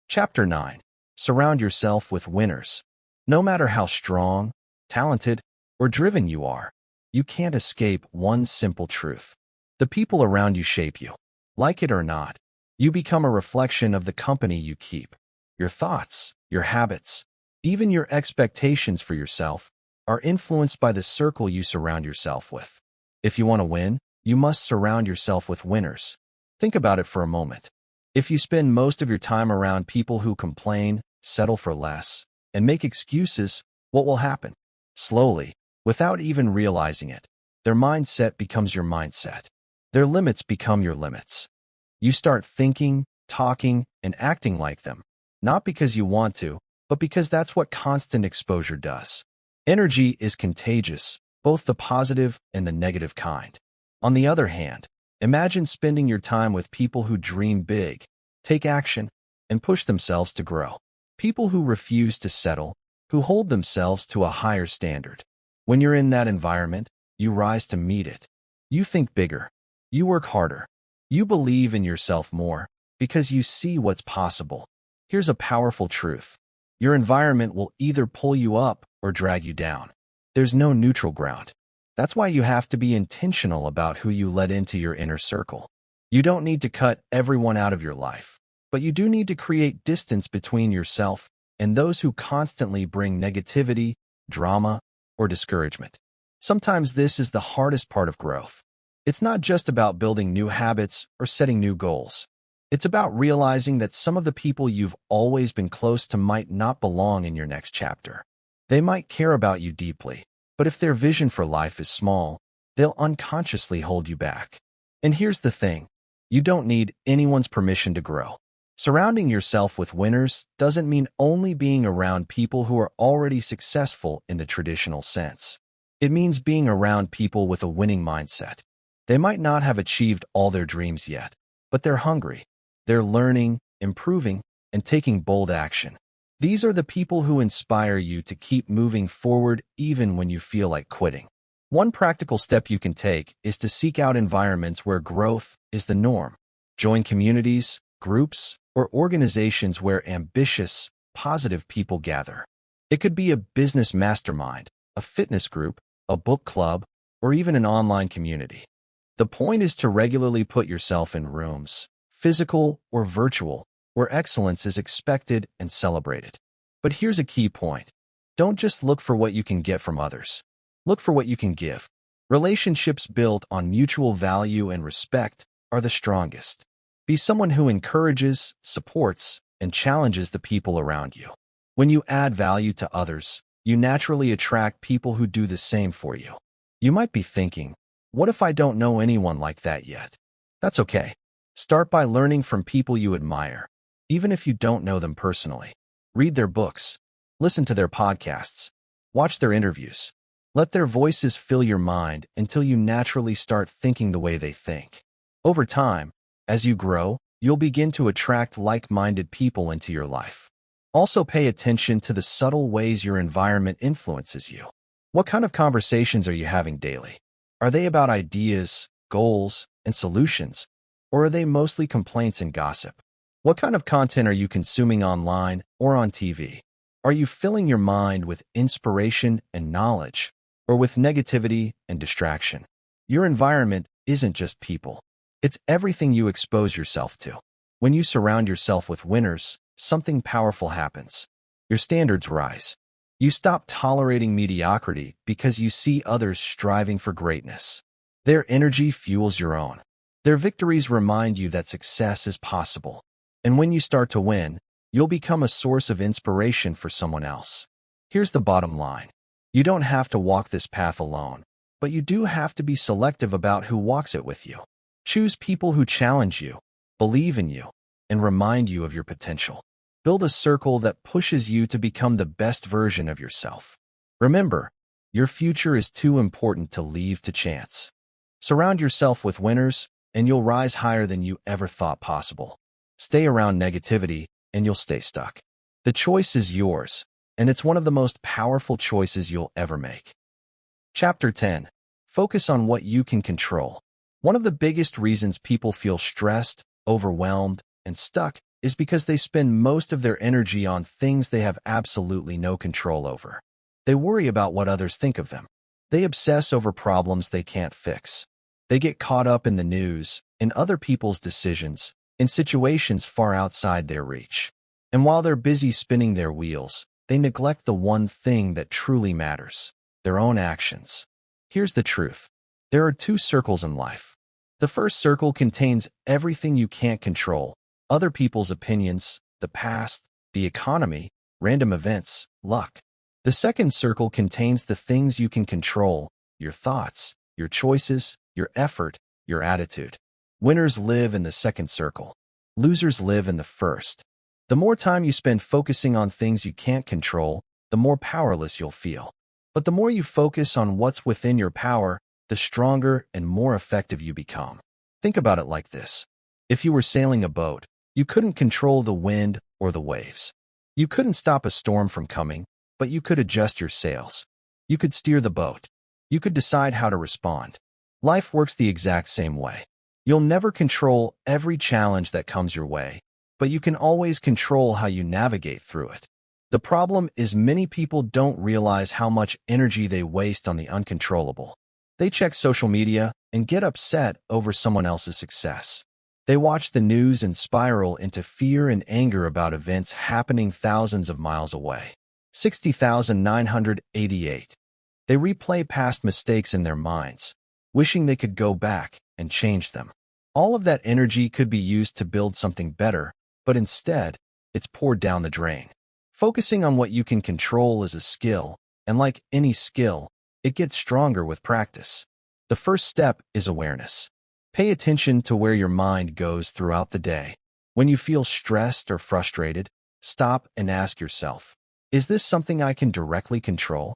Chapter 9. Surround yourself with winners. No matter how strong, talented, or driven you are, you can't escape one simple truth. The people around you shape you. Like it or not, you become a reflection of the company you keep. Your thoughts, your habits, even your expectations for yourself are influenced by the circle you surround yourself with. If you want to win, you must surround yourself with winners. Think about it for a moment. If you spend most of your time around people who complain, settle for less, and make excuses, what will happen? Slowly, without even realizing it, their mindset becomes your mindset. Their limits become your limits. You start thinking, talking, and acting like them, not because you want to, but because that's what constant exposure does. Energy is contagious, both the positive and the negative kind. On the other hand, imagine spending your time with people who dream big, take action, and push themselves to grow. People who refuse to settle, who hold themselves to a higher standard. When you're in that environment, you rise to meet it. You think bigger. You work harder. You believe in yourself more because you see what's possible. Here's a powerful truth. Your environment will either pull you up or drag you down. There's no neutral ground. That's why you have to be intentional about who you let into your inner circle. You don't need to cut everyone out of your life, but you do need to create distance between yourself and those who constantly bring negativity, drama, or discouragement. Sometimes this is the hardest part of growth. It's not just about building new habits or setting new goals. It's about realizing that some of the people you've always been close to might not belong in your next chapter. They might care about you deeply, but if their vision for life is small, they'll unconsciously hold you back. And here's the thing. You don't need anyone's permission to grow. Surrounding yourself with winners doesn't mean only being around people who are already successful in the traditional sense. It means being around people with a winning mindset. They might not have achieved all their dreams yet, but they're hungry. They're learning, improving, and taking bold action. These are the people who inspire you to keep moving forward even when you feel like quitting. One practical step you can take is to seek out environments where growth is the norm. Join communities, groups, or organizations where ambitious, positive people gather. It could be a business mastermind, a fitness group, a book club, or even an online community. The point is to regularly put yourself in rooms, physical or virtual, where excellence is expected and celebrated. But here's a key point. Don't just look for what you can get from others. Look for what you can give. Relationships built on mutual value and respect are the strongest. Be someone who encourages, supports, and challenges the people around you. When you add value to others, you naturally attract people who do the same for you. You might be thinking, what if I don't know anyone like that yet? That's okay. Start by learning from people you admire, even if you don't know them personally. Read their books, listen to their podcasts, watch their interviews. Let their voices fill your mind until you naturally start thinking the way they think. Over time, as you grow, you'll begin to attract like-minded people into your life. Also pay attention to the subtle ways your environment influences you. What kind of conversations are you having daily? Are they about ideas, goals, and solutions, or are they mostly complaints and gossip? What kind of content are you consuming online or on TV? Are you filling your mind with inspiration and knowledge, or with negativity and distraction? Your environment isn't just people. It's everything you expose yourself to. When you surround yourself with winners, something powerful happens. Your standards rise. You stop tolerating mediocrity because you see others striving for greatness. Their energy fuels your own. Their victories remind you that success is possible. And when you start to win, you'll become a source of inspiration for someone else. Here's the bottom line. You don't have to walk this path alone, but you do have to be selective about who walks it with you. Choose people who challenge you, believe in you, and remind you of your potential. Build a circle that pushes you to become the best version of yourself. Remember, your future is too important to leave to chance. Surround yourself with winners, and you'll rise higher than you ever thought possible. Stay around negativity, and you'll stay stuck. The choice is yours, and it's one of the most powerful choices you'll ever make. Chapter 10. Focus on what you can control. One of the biggest reasons people feel stressed, overwhelmed, and stuck is because they spend most of their energy on things they have absolutely no control over. They worry about what others think of them. They obsess over problems they can't fix. They get caught up in the news, in other people's decisions, in situations far outside their reach. And while they're busy spinning their wheels, they neglect the one thing that truly matters: their own actions. Here's the truth. There are two circles in life. The first circle contains everything you can't control: other people's opinions, the past, the economy, random events, luck. The second circle contains the things you can control: your thoughts, your choices, your effort, your attitude. Winners live in the second circle. Losers live in the first. The more time you spend focusing on things you can't control, the more powerless you'll feel. But the more you focus on what's within your power, the stronger and more effective you become. Think about it like this. If you were sailing a boat, you couldn't control the wind or the waves. You couldn't stop a storm from coming, but you could adjust your sails. You could steer the boat. You could decide how to respond. Life works the exact same way. You'll never control every challenge that comes your way, but you can always control how you navigate through it. The problem is many people don't realize how much energy they waste on the uncontrollable. They check social media and get upset over someone else's success. They watch the news and spiral into fear and anger about events happening thousands of miles away. 60,988. They replay past mistakes in their minds, wishing they could go back and change them. All of that energy could be used to build something better, but instead, it's poured down the drain. Focusing on what you can control is a skill, and like any skill, it gets stronger with practice. The first step is awareness. Pay attention to where your mind goes throughout the day. When you feel stressed or frustrated, stop and ask yourself, is this something I can directly control?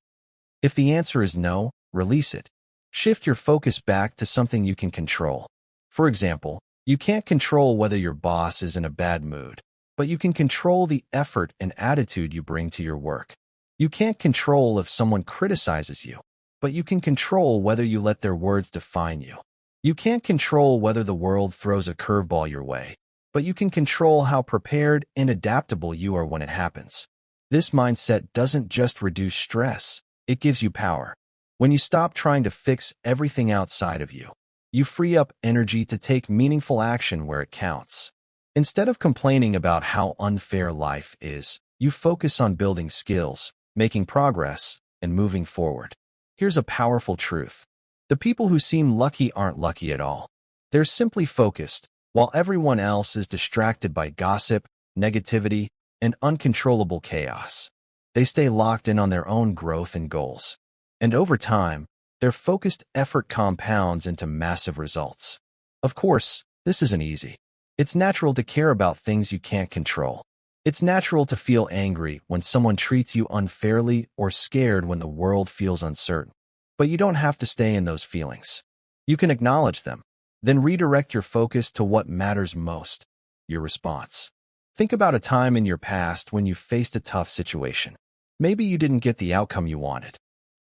If the answer is no, release it. Shift your focus back to something you can control. For example, you can't control whether your boss is in a bad mood, but you can control the effort and attitude you bring to your work. You can't control if someone criticizes you, but you can control whether you let their words define you. You can't control whether the world throws a curveball your way, but you can control how prepared and adaptable you are when it happens. This mindset doesn't just reduce stress, it gives you power. When you stop trying to fix everything outside of you, you free up energy to take meaningful action where it counts. Instead of complaining about how unfair life is, you focus on building skills, making progress, and moving forward. Here's a powerful truth. The people who seem lucky aren't lucky at all. They're simply focused, while everyone else is distracted by gossip, negativity, and uncontrollable chaos. They stay locked in on their own growth and goals. And over time, their focused effort compounds into massive results. Of course, this isn't easy. It's natural to care about things you can't control. It's natural to feel angry when someone treats you unfairly or scared when the world feels uncertain. But you don't have to stay in those feelings. You can acknowledge them, then redirect your focus to what matters most, your response. Think about a time in your past when you faced a tough situation. Maybe you didn't get the outcome you wanted.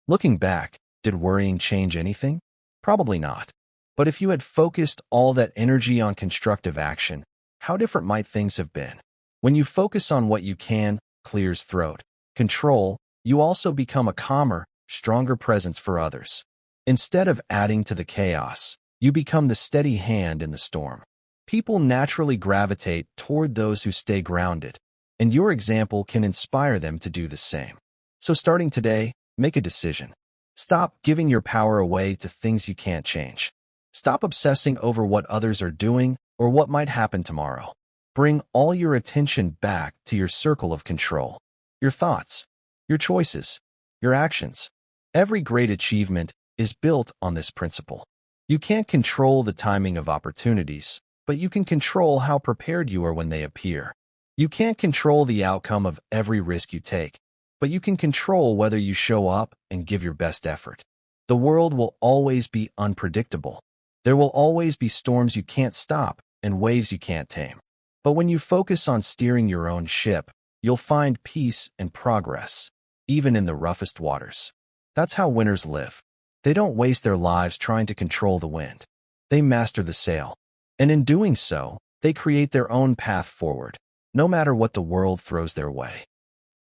Looking back, did worrying change anything? Probably not. But if you had focused all that energy on constructive action, how different might things have been? When you focus on what you can, clears throat, control, you also become a calmer, stronger presence for others. Instead of adding to the chaos, you become the steady hand in the storm. People naturally gravitate toward those who stay grounded, and your example can inspire them to do the same. So starting today, make a decision. Stop giving your power away to things you can't change. Stop obsessing over what others are doing or what might happen tomorrow. Bring all your attention back to your circle of control. Your thoughts, your choices, your actions. Every great achievement is built on this principle. You can't control the timing of opportunities, but you can control how prepared you are when they appear. You can't control the outcome of every risk you take, but you can control whether you show up and give your best effort. The world will always be unpredictable. There will always be storms you can't stop and waves you can't tame. But when you focus on steering your own ship, you'll find peace and progress, even in the roughest waters. That's how winners live. They don't waste their lives trying to control the wind. They master the sail. And in doing so, they create their own path forward, no matter what the world throws their way.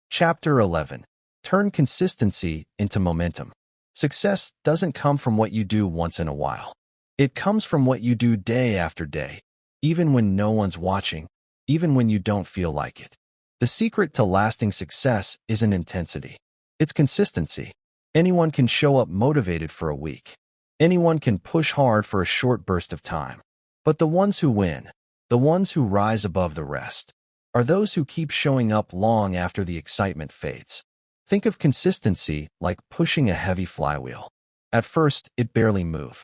Chapter 11. Turn consistency into momentum. Success doesn't come from what you do once in a while. It comes from what you do day after day, even when no one's watching, even when you don't feel like it. The secret to lasting success isn't intensity. It's consistency. Anyone can show up motivated for a week. Anyone can push hard for a short burst of time. But the ones who win, the ones who rise above the rest, are those who keep showing up long after the excitement fades. Think of consistency like pushing a heavy flywheel. At first, it barely moves.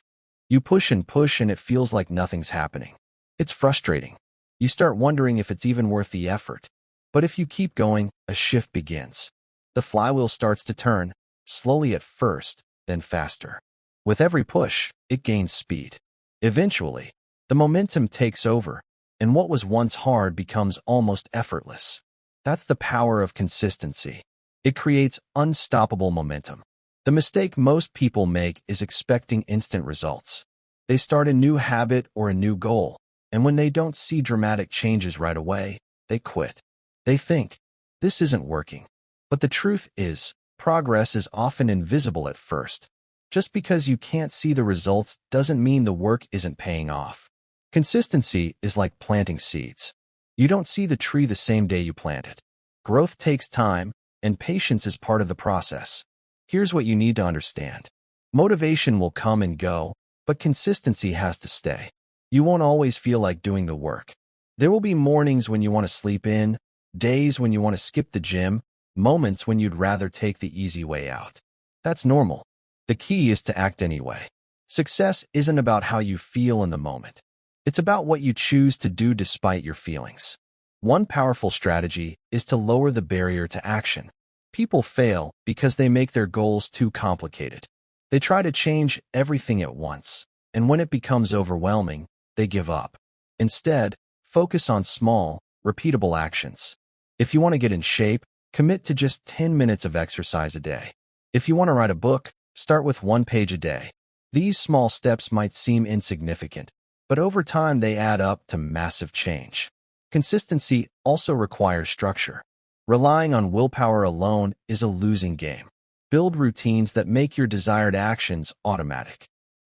You push and it feels like nothing's happening. It's frustrating. You start wondering if it's even worth the effort. But if you keep going, a shift begins. The flywheel starts to turn, slowly at first, then faster. With every push, it gains speed. Eventually, the momentum takes over, and what was once hard becomes almost effortless. That's the power of consistency. It creates unstoppable momentum. The mistake most people make is expecting instant results. They start a new habit or a new goal, and when they don't see dramatic changes right away, they quit. They think, this isn't working. But the truth is, progress is often invisible at first. Just because you can't see the results doesn't mean the work isn't paying off. Consistency is like planting seeds. You don't see the tree the same day you plant it. Growth takes time, and patience is part of the process. Here's what you need to understand. Motivation will come and go, but consistency has to stay. You won't always feel like doing the work. There will be mornings when you want to sleep in, days when you want to skip the gym, moments when you'd rather take the easy way out. That's normal. The key is to act anyway. Success isn't about how you feel in the moment. It's about what you choose to do despite your feelings. One powerful strategy is to lower the barrier to action. People fail because they make their goals too complicated. They try to change everything at once, and when it becomes overwhelming, they give up. Instead, focus on small, repeatable actions. If you want to get in shape, commit to just 10 minutes of exercise a day. If you want to write a book, start with 1 page a day. These small steps might seem insignificant, but over time they add up to massive change. Consistency also requires structure. Relying on willpower alone is a losing game. Build routines that make your desired actions automatic.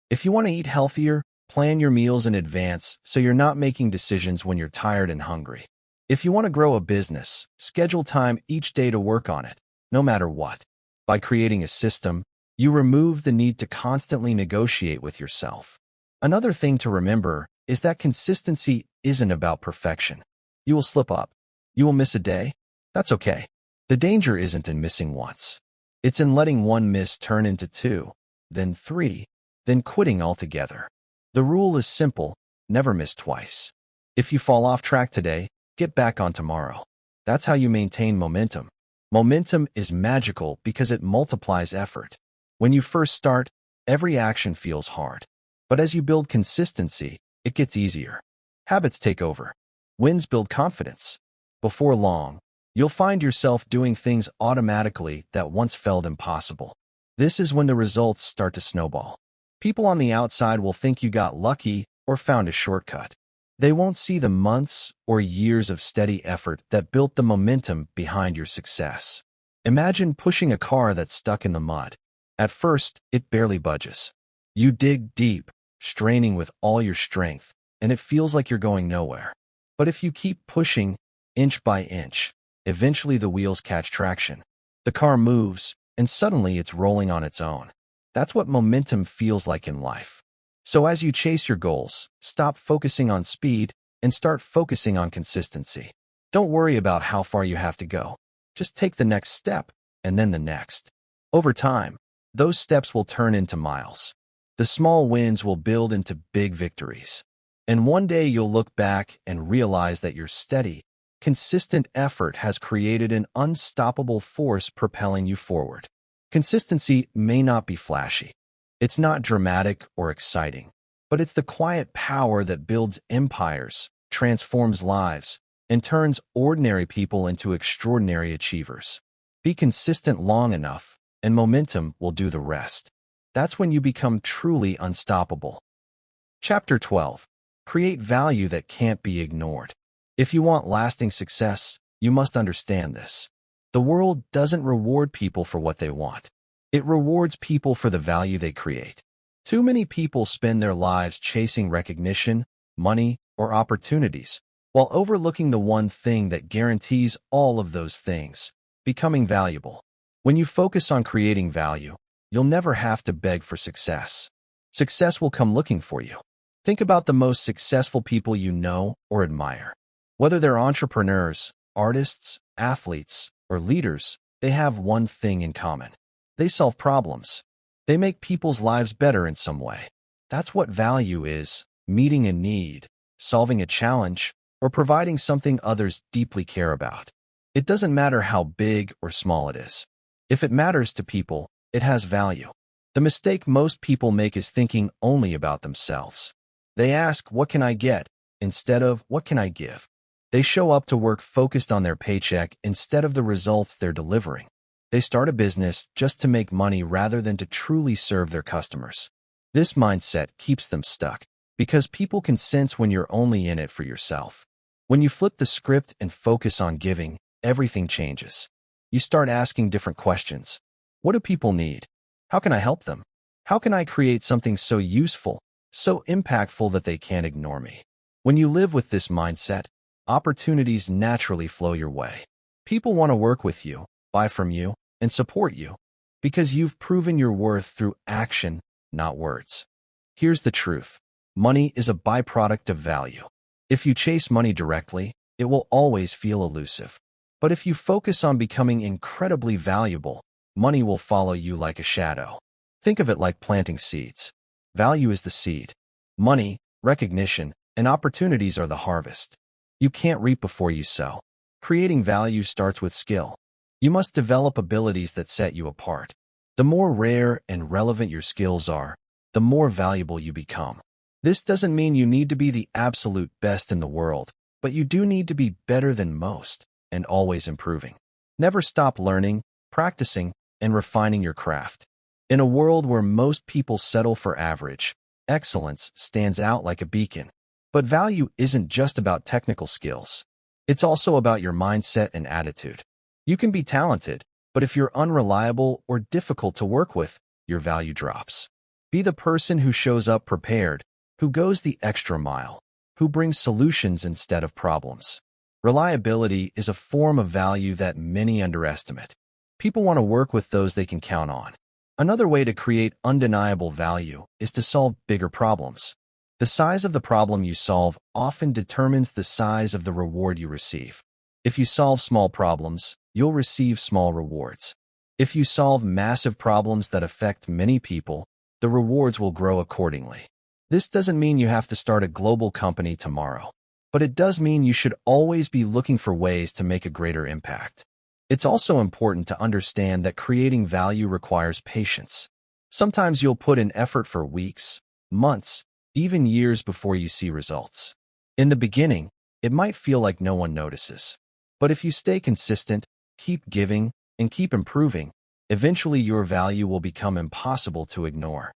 If you want to eat healthier, plan your meals in advance so you're not making decisions when you're tired and hungry. If you want to grow a business, schedule time each day to work on it, no matter what. By creating a system, you remove the need to constantly negotiate with yourself. Another thing to remember is that consistency isn't about perfection. You will slip up. You will miss a day. That's okay. The danger isn't in missing once. It's in letting one miss turn into two, then three, then quitting altogether. The rule is simple: never miss twice. If you fall off track today, get back on tomorrow. That's how you maintain momentum. Momentum is magical because it multiplies effort. When you first start, every action feels hard. But as you build consistency, it gets easier. Habits take over. Wins build confidence. Before long, you'll find yourself doing things automatically that once felt impossible. This is when the results start to snowball. People on the outside will think you got lucky or found a shortcut. They won't see the months or years of steady effort that built the momentum behind your success. Imagine pushing a car that's stuck in the mud. At first, it barely budges. You dig deep, straining with all your strength, and it feels like you're going nowhere. But if you keep pushing, inch by inch, eventually the wheels catch traction. The car moves, and suddenly it's rolling on its own. That's what momentum feels like in life. So as you chase your goals, stop focusing on speed and start focusing on consistency. Don't worry about how far you have to go. Just take the next step, and then the next. Over time, those steps will turn into miles. The small wins will build into big victories. And one day you'll look back and realize that your steady, consistent effort has created an unstoppable force propelling you forward. Consistency may not be flashy. It's not dramatic or exciting, but it's the quiet power that builds empires, transforms lives, and turns ordinary people into extraordinary achievers. Be consistent long enough, and momentum will do the rest. That's when you become truly unstoppable. Chapter 12. Create value that can't be ignored. If you want lasting success, you must understand this. The world doesn't reward people for what they want. It rewards people for the value they create. Too many people spend their lives chasing recognition, money, or opportunities, while overlooking the one thing that guarantees all of those things: becoming valuable. When you focus on creating value, you'll never have to beg for success. Success will come looking for you. Think about the most successful people you know or admire. Whether they're entrepreneurs, artists, athletes, or leaders, they have one thing in common. They solve problems. They make people's lives better in some way. That's what value is: meeting a need, solving a challenge, or providing something others deeply care about. It doesn't matter how big or small it is. If it matters to people, it has value. The mistake most people make is thinking only about themselves. They ask, "What can I get?" instead of, "What can I give?" They show up to work focused on their paycheck instead of the results they're delivering. They start a business just to make money rather than to truly serve their customers. This mindset keeps them stuck, because people can sense when you're only in it for yourself. When you flip the script and focus on giving, everything changes. You start asking different questions. What do people need? How can I help them? How can I create something so useful, so impactful that they can't ignore me? When you live with this mindset, opportunities naturally flow your way. People want to work with you, buy from you, and support you, because you've proven your worth through action, not words. Here's the truth: money is a byproduct of value. If you chase money directly, it will always feel elusive. But if you focus on becoming incredibly valuable, money will follow you like a shadow. Think of it like planting seeds. Value is the seed. Money, recognition, and opportunities are the harvest. You can't reap before you sow. Creating value starts with skill. You must develop abilities that set you apart. The more rare and relevant your skills are, the more valuable you become. This doesn't mean you need to be the absolute best in the world, but you do need to be better than most, and always improving. Never stop learning, practicing, and refining your craft. In a world where most people settle for average, excellence stands out like a beacon. But value isn't just about technical skills. It's also about your mindset and attitude. You can be talented, But if you're unreliable or difficult to work with, your value drops. Be the person who shows up prepared, who goes the extra mile, who brings solutions instead of problems. Reliability is a form of value that many underestimate. People want to work with those they can count on. Another way to create undeniable value is to solve bigger problems. The size of the problem you solve often determines the size of the reward you receive. If you solve small problems, you'll receive small rewards. If you solve massive problems that affect many people, the rewards will grow accordingly. This doesn't mean you have to start a global company tomorrow, but it does mean you should always be looking for ways to make a greater impact. It's also important to understand that creating value requires patience. Sometimes you'll put in effort for weeks, months, even years before you see results. In the beginning, it might feel like no one notices. But if you stay consistent, keep giving, and keep improving, eventually your value will become impossible to ignore.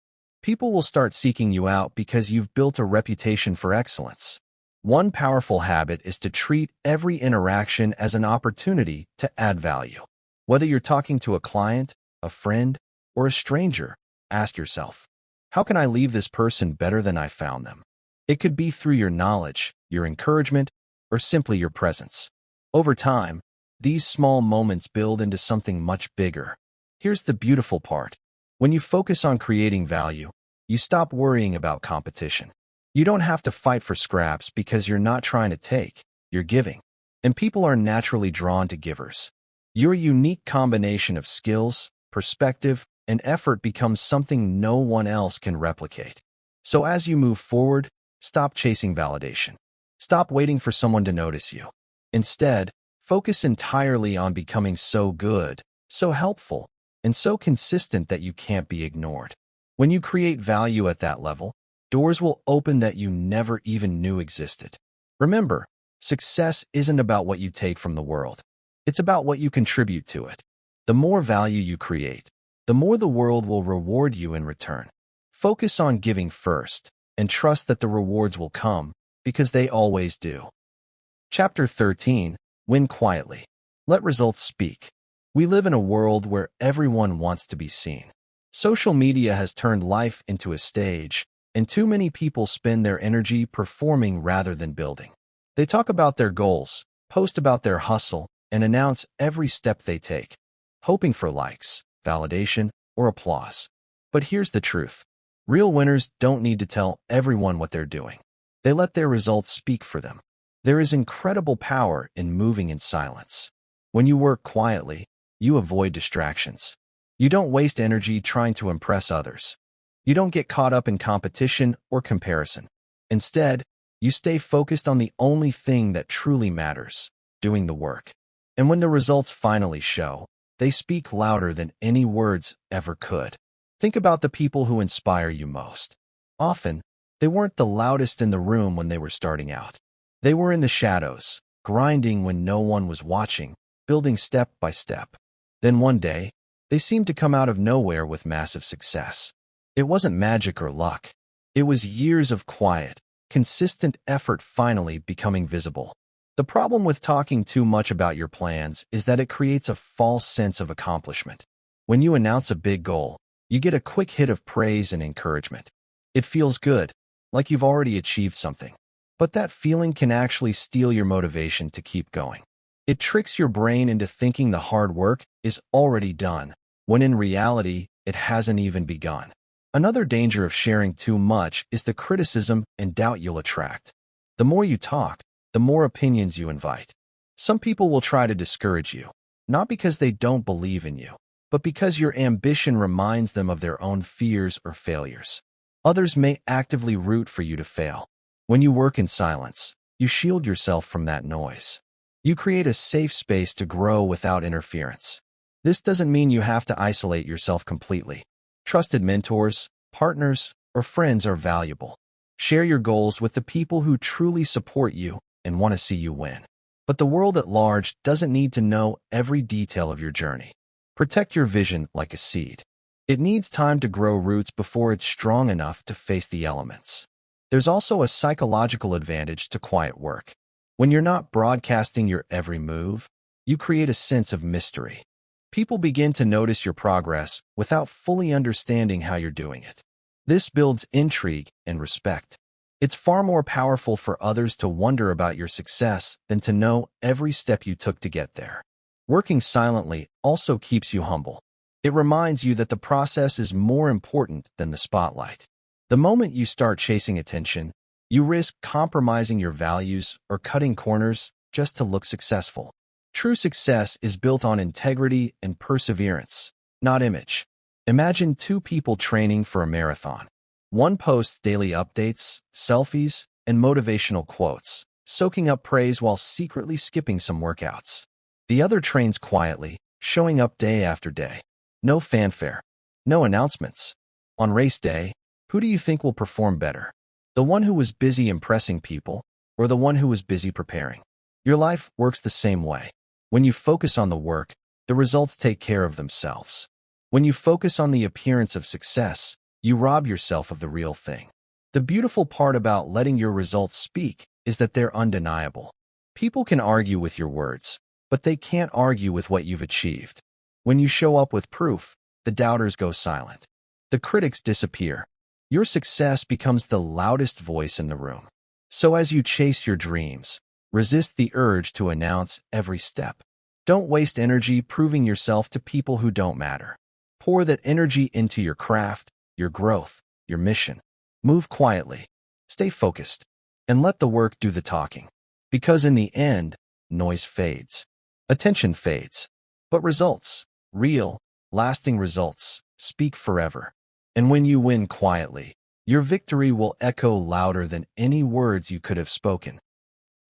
People will start seeking you out because you've built a reputation for excellence. One powerful habit is to treat every interaction as an opportunity to add value. Whether you're talking to a client, a friend, or a stranger, ask yourself, how can I leave this person better than I found them? It could be through your knowledge, your encouragement, or simply your presence. Over time, these small moments build into something much bigger. Here's the beautiful part. When you focus on creating value, you stop worrying about competition. You don't have to fight for scraps because you're not trying to take, you're giving. And people are naturally drawn to givers. Your unique combination of skills, perspective, and effort becomes something no one else can replicate. So as you move forward, stop chasing validation. Stop waiting for someone to notice you. Instead, focus entirely on becoming so good, so helpful, and so consistent that you can't be ignored. When you create value at that level, doors will open that you never even knew existed. Remember, success isn't about what you take from the world. It's about what you contribute to it. The more value you create, the more the world will reward you in return. Focus on giving first, and trust that the rewards will come, because they always do. Chapter 13. Win quietly. Let results speak. We live in a world where everyone wants to be seen. Social media has turned life into a stage, and too many people spend their energy performing rather than building. They talk about their goals, post about their hustle, and announce every step they take, hoping for likes, validation, or applause. But here's the truth. Real winners don't need to tell everyone what they're doing. They let their results speak for them. There is incredible power in moving in silence. When you work quietly, you avoid distractions. You don't waste energy trying to impress others. You don't get caught up in competition or comparison. Instead, you stay focused on the only thing that truly matters, doing the work. And when the results finally show, they speak louder than any words ever could. Think about the people who inspire you most. Often, they weren't the loudest in the room when they were starting out. They were in the shadows, grinding when no one was watching, building step by step. Then one day, they seemed to come out of nowhere with massive success. It wasn't magic or luck. It was years of quiet, consistent effort finally becoming visible. The problem with talking too much about your plans is that it creates a false sense of accomplishment. When you announce a big goal, you get a quick hit of praise and encouragement. It feels good, like you've already achieved something. But that feeling can actually steal your motivation to keep going. It tricks your brain into thinking the hard work is already done, when in reality, it hasn't even begun. Another danger of sharing too much is the criticism and doubt you'll attract. The more you talk, the more opinions you invite. Some people will try to discourage you, not because they don't believe in you, but because your ambition reminds them of their own fears or failures. Others may actively root for you to fail. When you work in silence, you shield yourself from that noise. You create a safe space to grow without interference. This doesn't mean you have to isolate yourself completely. Trusted mentors, partners, or friends are valuable. Share your goals with the people who truly support you and want to see you win. But the world at large doesn't need to know every detail of your journey. Protect your vision like a seed. It needs time to grow roots before it's strong enough to face the elements. There's also a psychological advantage to quiet work. When you're not broadcasting your every move, you create a sense of mystery. People begin to notice your progress without fully understanding how you're doing it. This builds intrigue and respect. It's far more powerful for others to wonder about your success than to know every step you took to get there. Working silently also keeps you humble. It reminds you that the process is more important than the spotlight. The moment you start chasing attention, you risk compromising your values or cutting corners just to look successful. True success is built on integrity and perseverance, not image. Imagine two people training for a marathon. One posts daily updates, selfies, and motivational quotes, soaking up praise while secretly skipping some workouts. The other trains quietly, showing up day after day. No fanfare, no announcements. On race day, who do you think will perform better? The one who was busy impressing people, or the one who was busy preparing? Your life works the same way. When you focus on the work, the results take care of themselves. When you focus on the appearance of success, you rob yourself of the real thing. The beautiful part about letting your results speak is that they're undeniable. People can argue with your words, but they can't argue with what you've achieved. When you show up with proof, the doubters go silent. The critics disappear. Your success becomes the loudest voice in the room. So as you chase your dreams, resist the urge to announce every step. Don't waste energy proving yourself to people who don't matter. Pour that energy into your craft, your growth, your mission. Move quietly, stay focused, and let the work do the talking. Because in the end, noise fades, attention fades, but results, real, lasting results, speak forever. And when you win quietly, your victory will echo louder than any words you could have spoken.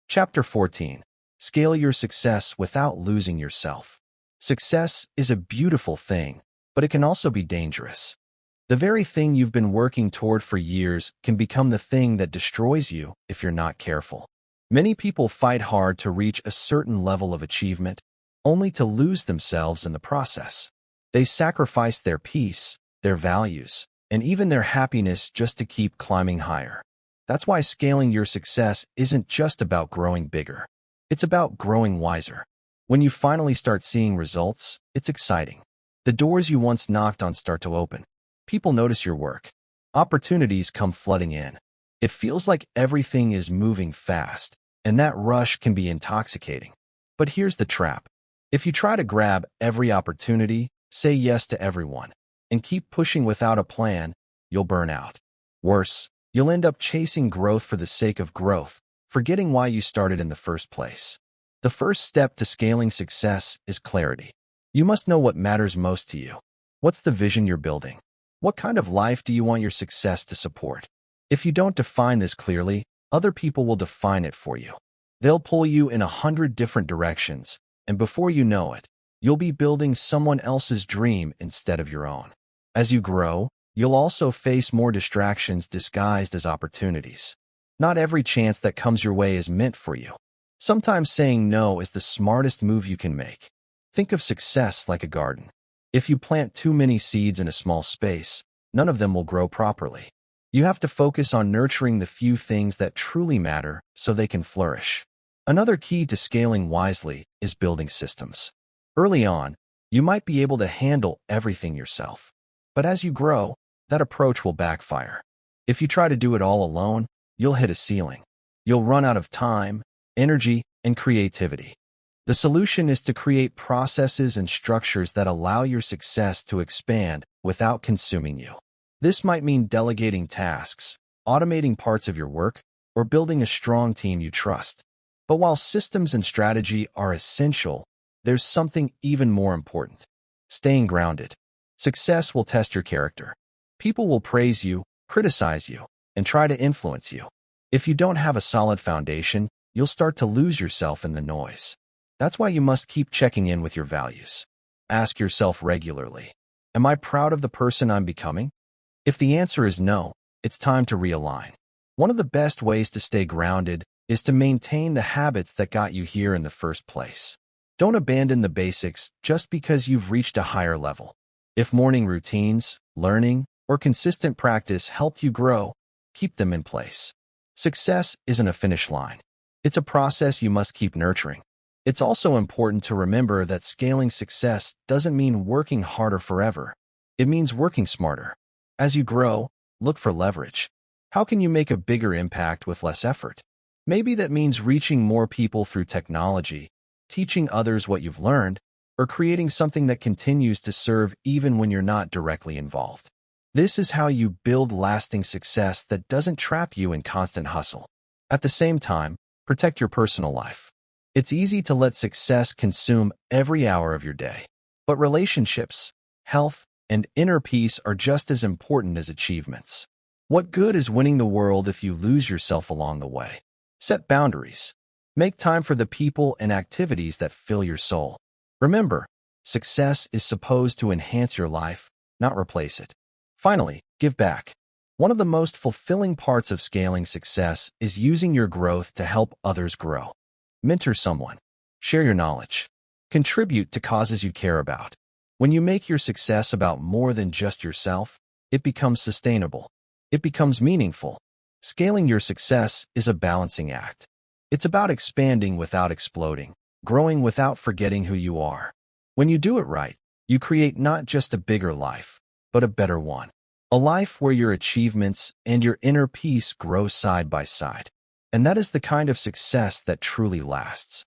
Chapter 14. Scale your success without losing yourself. Success is a beautiful thing, but it can also be dangerous. The very thing you've been working toward for years can become the thing that destroys you if you're not careful. Many people fight hard to reach a certain level of achievement, only to lose themselves in the process. They sacrifice their peace, their values, and even their happiness just to keep climbing higher. That's why scaling your success isn't just about growing bigger. It's about growing wiser. When you finally start seeing results, it's exciting. The doors you once knocked on start to open. People notice your work. Opportunities come flooding in. It feels like everything is moving fast, and that rush can be intoxicating. But here's the trap. If you try to grab every opportunity, say yes to everyone, and keep pushing without a plan, you'll burn out. Worse, you'll end up chasing growth for the sake of growth, forgetting why you started in the first place. The first step to scaling success is clarity. You must know what matters most to you. What's the vision you're building? What kind of life do you want your success to support? If you don't define this clearly, other people will define it for you. They'll pull you in 100 different directions, and before you know it, you'll be building someone else's dream instead of your own. As you grow, you'll also face more distractions disguised as opportunities. Not every chance that comes your way is meant for you. Sometimes saying no is the smartest move you can make. Think of success like a garden. If you plant too many seeds in a small space, none of them will grow properly. You have to focus on nurturing the few things that truly matter so they can flourish. Another key to scaling wisely is building systems. Early on, you might be able to handle everything yourself. But as you grow, that approach will backfire. If you try to do it all alone, you'll hit a ceiling. You'll run out of time, energy, and creativity. The solution is to create processes and structures that allow your success to expand without consuming you. This might mean delegating tasks, automating parts of your work, or building a strong team you trust. But while systems and strategy are essential, there's something even more important: staying grounded. Success will test your character. People will praise you, criticize you, and try to influence you. If you don't have a solid foundation, you'll start to lose yourself in the noise. That's why you must keep checking in with your values. Ask yourself regularly, am I proud of the person I'm becoming? If the answer is no, it's time to realign. One of the best ways to stay grounded is to maintain the habits that got you here in the first place. Don't abandon the basics just because you've reached a higher level. If morning routines, learning, or consistent practice helped you grow, keep them in place. Success isn't a finish line. It's a process you must keep nurturing. It's also important to remember that scaling success doesn't mean working harder forever. It means working smarter. As you grow, look for leverage. How can you make a bigger impact with less effort? Maybe that means reaching more people through technology, teaching others what you've learned, or creating something that continues to serve even when you're not directly involved. This is how you build lasting success that doesn't trap you in constant hustle. At the same time, protect your personal life. It's easy to let success consume every hour of your day. But relationships, health, and inner peace are just as important as achievements. What good is winning the world if you lose yourself along the way? Set boundaries. Make time for the people and activities that fill your soul. Remember, success is supposed to enhance your life, not replace it. Finally, give back. One of the most fulfilling parts of scaling success is using your growth to help others grow. Mentor someone. Share your knowledge. Contribute to causes you care about. When you make your success about more than just yourself, it becomes sustainable. It becomes meaningful. Scaling your success is a balancing act. It's about expanding without exploding, growing without forgetting who you are. When you do it right, you create not just a bigger life, but a better one. A life where your achievements and your inner peace grow side by side. And that is the kind of success that truly lasts.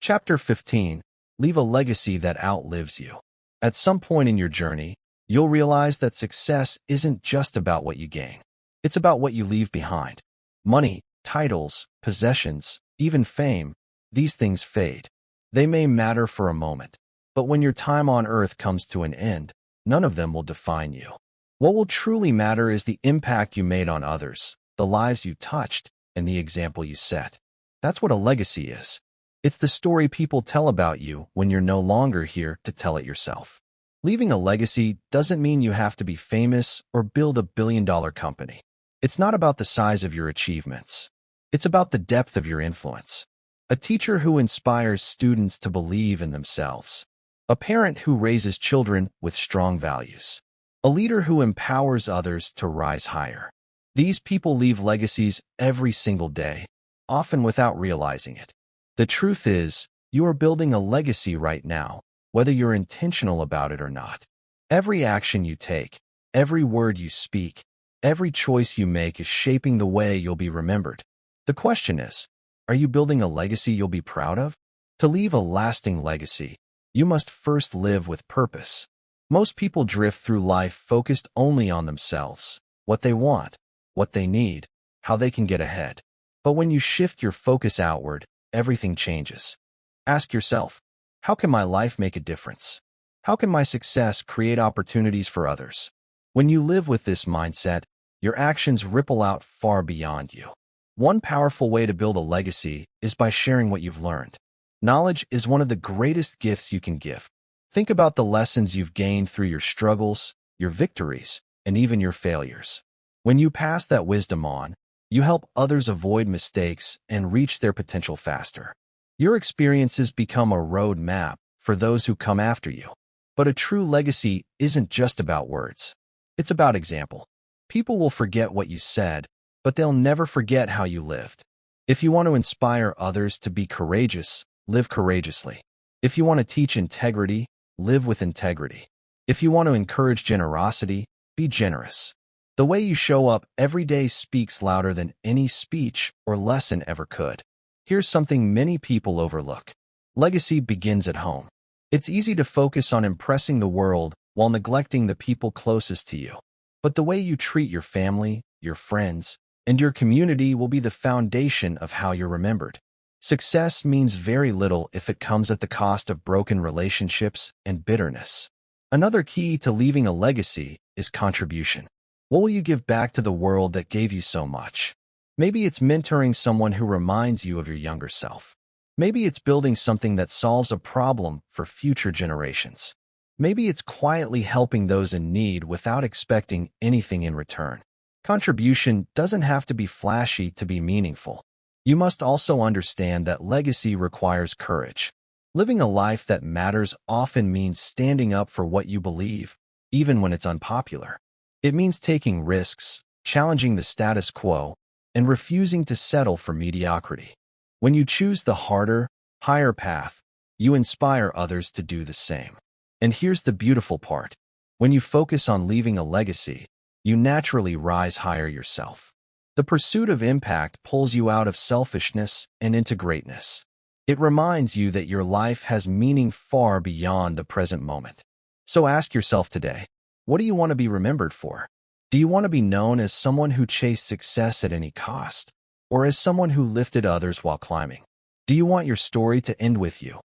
Chapter 15. Leave a legacy that outlives you. At some point in your journey, you'll realize that success isn't just about what you gain. It's about what you leave behind. Money, titles, possessions, even fame, these things fade. They may matter for a moment, but when your time on earth comes to an end, none of them will define you. What will truly matter is the impact you made on others, the lives you touched, and the example you set. That's what a legacy is. It's the story people tell about you when you're no longer here to tell it yourself. Leaving a legacy doesn't mean you have to be famous or build a billion-dollar company. It's not about the size of your achievements. It's about the depth of your influence. A teacher who inspires students to believe in themselves. A parent who raises children with strong values. A leader who empowers others to rise higher. These people leave legacies every single day, often without realizing it. The truth is, you are building a legacy right now, whether you're intentional about it or not. Every action you take, every word you speak, every choice you make is shaping the way you'll be remembered. The question is, are you building a legacy you'll be proud of? To leave a lasting legacy, you must first live with purpose. Most people drift through life focused only on themselves, what they want, what they need, how they can get ahead. But when you shift your focus outward, everything changes. Ask yourself, how can my life make a difference? How can my success create opportunities for others? When you live with this mindset, your actions ripple out far beyond you. One powerful way to build a legacy is by sharing what you've learned. Knowledge is one of the greatest gifts you can give. Think about the lessons you've gained through your struggles, your victories, and even your failures. When you pass that wisdom on, you help others avoid mistakes and reach their potential faster. Your experiences become a road map for those who come after you. But a true legacy isn't just about words. It's about example. People will forget what you said, but they'll never forget how you lived. If you want to inspire others to be courageous, live courageously. If you want to teach integrity, live with integrity. If you want to encourage generosity, be generous. The way you show up every day speaks louder than any speech or lesson ever could. Here's something many people overlook. Legacy begins at home. It's easy to focus on impressing the world while neglecting the people closest to you. But the way you treat your family, your friends, and your community will be the foundation of how you're remembered. Success means very little if it comes at the cost of broken relationships and bitterness. Another key to leaving a legacy is contribution. What will you give back to the world that gave you so much? Maybe it's mentoring someone who reminds you of your younger self. Maybe it's building something that solves a problem for future generations. Maybe it's quietly helping those in need without expecting anything in return. Contribution doesn't have to be flashy to be meaningful. You must also understand that legacy requires courage. Living a life that matters often means standing up for what you believe, even when it's unpopular. It means taking risks, challenging the status quo, and refusing to settle for mediocrity. When you choose the harder, higher path, you inspire others to do the same. And here's the beautiful part. When you focus on leaving a legacy, you naturally rise higher yourself. The pursuit of impact pulls you out of selfishness and into greatness. It reminds you that your life has meaning far beyond the present moment. So ask yourself today, what do you want to be remembered for? Do you want to be known as someone who chased success at any cost, or as someone who lifted others while climbing? Do you want your story to end with you,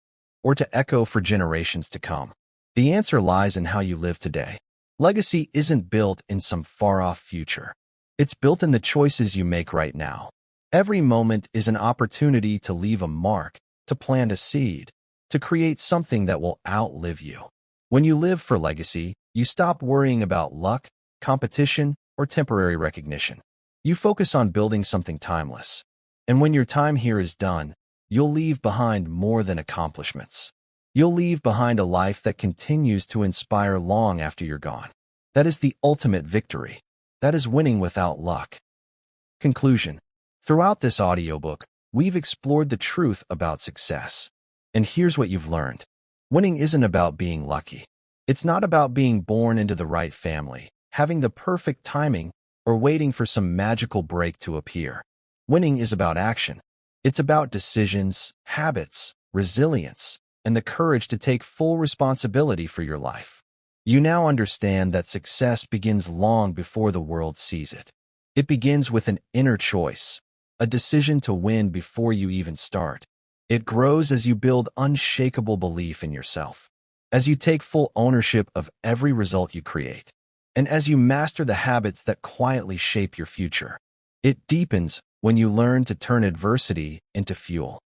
or to echo for generations to come? The answer lies in how you live today. Legacy isn't built in some far-off future. It's built in the choices you make right now. Every moment is an opportunity to leave a mark, to plant a seed, to create something that will outlive you. When you live for legacy, you stop worrying about luck, competition, or temporary recognition. You focus on building something timeless. And when your time here is done, you'll leave behind more than accomplishments. You'll leave behind a life that continues to inspire long after you're gone. That is the ultimate victory. That is winning without luck. Conclusion. Throughout this audiobook, we've explored the truth about success. And here's what you've learned. Winning isn't about being lucky. It's not about being born into the right family, having the perfect timing, or waiting for some magical break to appear. Winning is about action. It's about decisions, habits, resilience, and the courage to take full responsibility for your life. You now understand that success begins long before the world sees it. It begins with an inner choice, a decision to win before you even start. It grows as you build unshakable belief in yourself, as you take full ownership of every result you create, and as you master the habits that quietly shape your future. It deepens when you learn to turn adversity into fuel,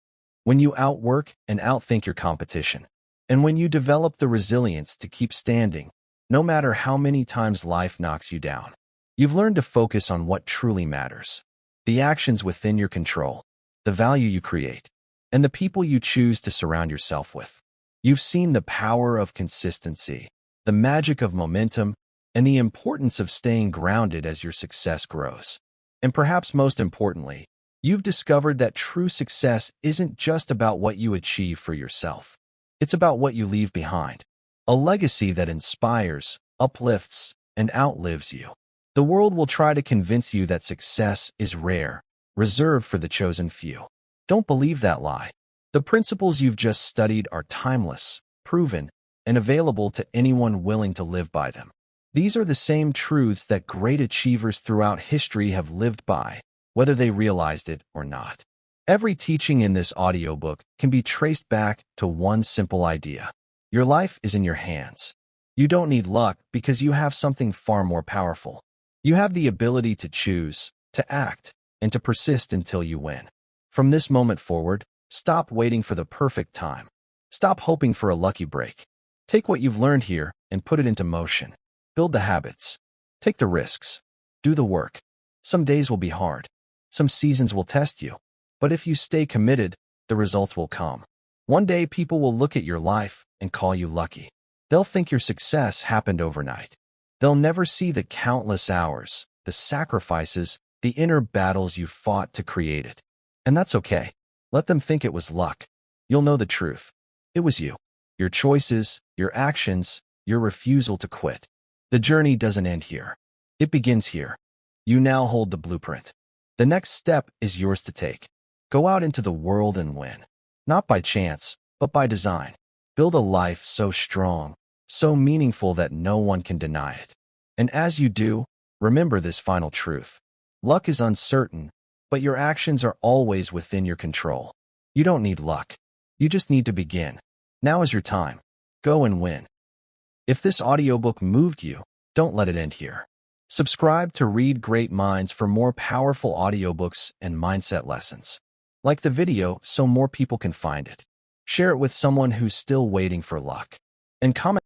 when you outwork and outthink your competition, and when you develop the resilience to keep standing, no matter how many times life knocks you down. You've learned to focus on what truly matters, the actions within your control, the value you create, and the people you choose to surround yourself with. You've seen the power of consistency, the magic of momentum, and the importance of staying grounded as your success grows. And perhaps most importantly, you've discovered that true success isn't just about what you achieve for yourself. It's about what you leave behind, a legacy that inspires, uplifts, and outlives you. The world will try to convince you that success is rare, reserved for the chosen few. Don't believe that lie. The principles you've just studied are timeless, proven, and available to anyone willing to live by them. These are the same truths that great achievers throughout history have lived by, whether they realized it or not. Every teaching in this audiobook can be traced back to one simple idea. Your life is in your hands. You don't need luck because you have something far more powerful. You have the ability to choose, to act, and to persist until you win. From this moment forward, stop waiting for the perfect time. Stop hoping for a lucky break. Take what you've learned here and put it into motion. Build the habits. Take the risks. Do the work. Some days will be hard. Some seasons will test you. But if you stay committed, the results will come. One day people will look at your life and call you lucky. They'll think your success happened overnight. They'll never see the countless hours, the sacrifices, the inner battles you fought to create it. And that's okay. Let them think it was luck. You'll know the truth. It was you. Your choices, your actions, your refusal to quit. The journey doesn't end here. It begins here. You now hold the blueprint. The next step is yours to take. Go out into the world and win. Not by chance, but by design. Build a life so strong, so meaningful that no one can deny it. And as you do, remember this final truth. Luck is uncertain, but your actions are always within your control. You don't need luck. You just need to begin. Now is your time. Go and win. If this audiobook moved you, don't let it end here. Subscribe to Read Great Minds for more powerful audiobooks and mindset lessons. Like the video so more people can find it. Share it with someone who's still waiting for luck. And comment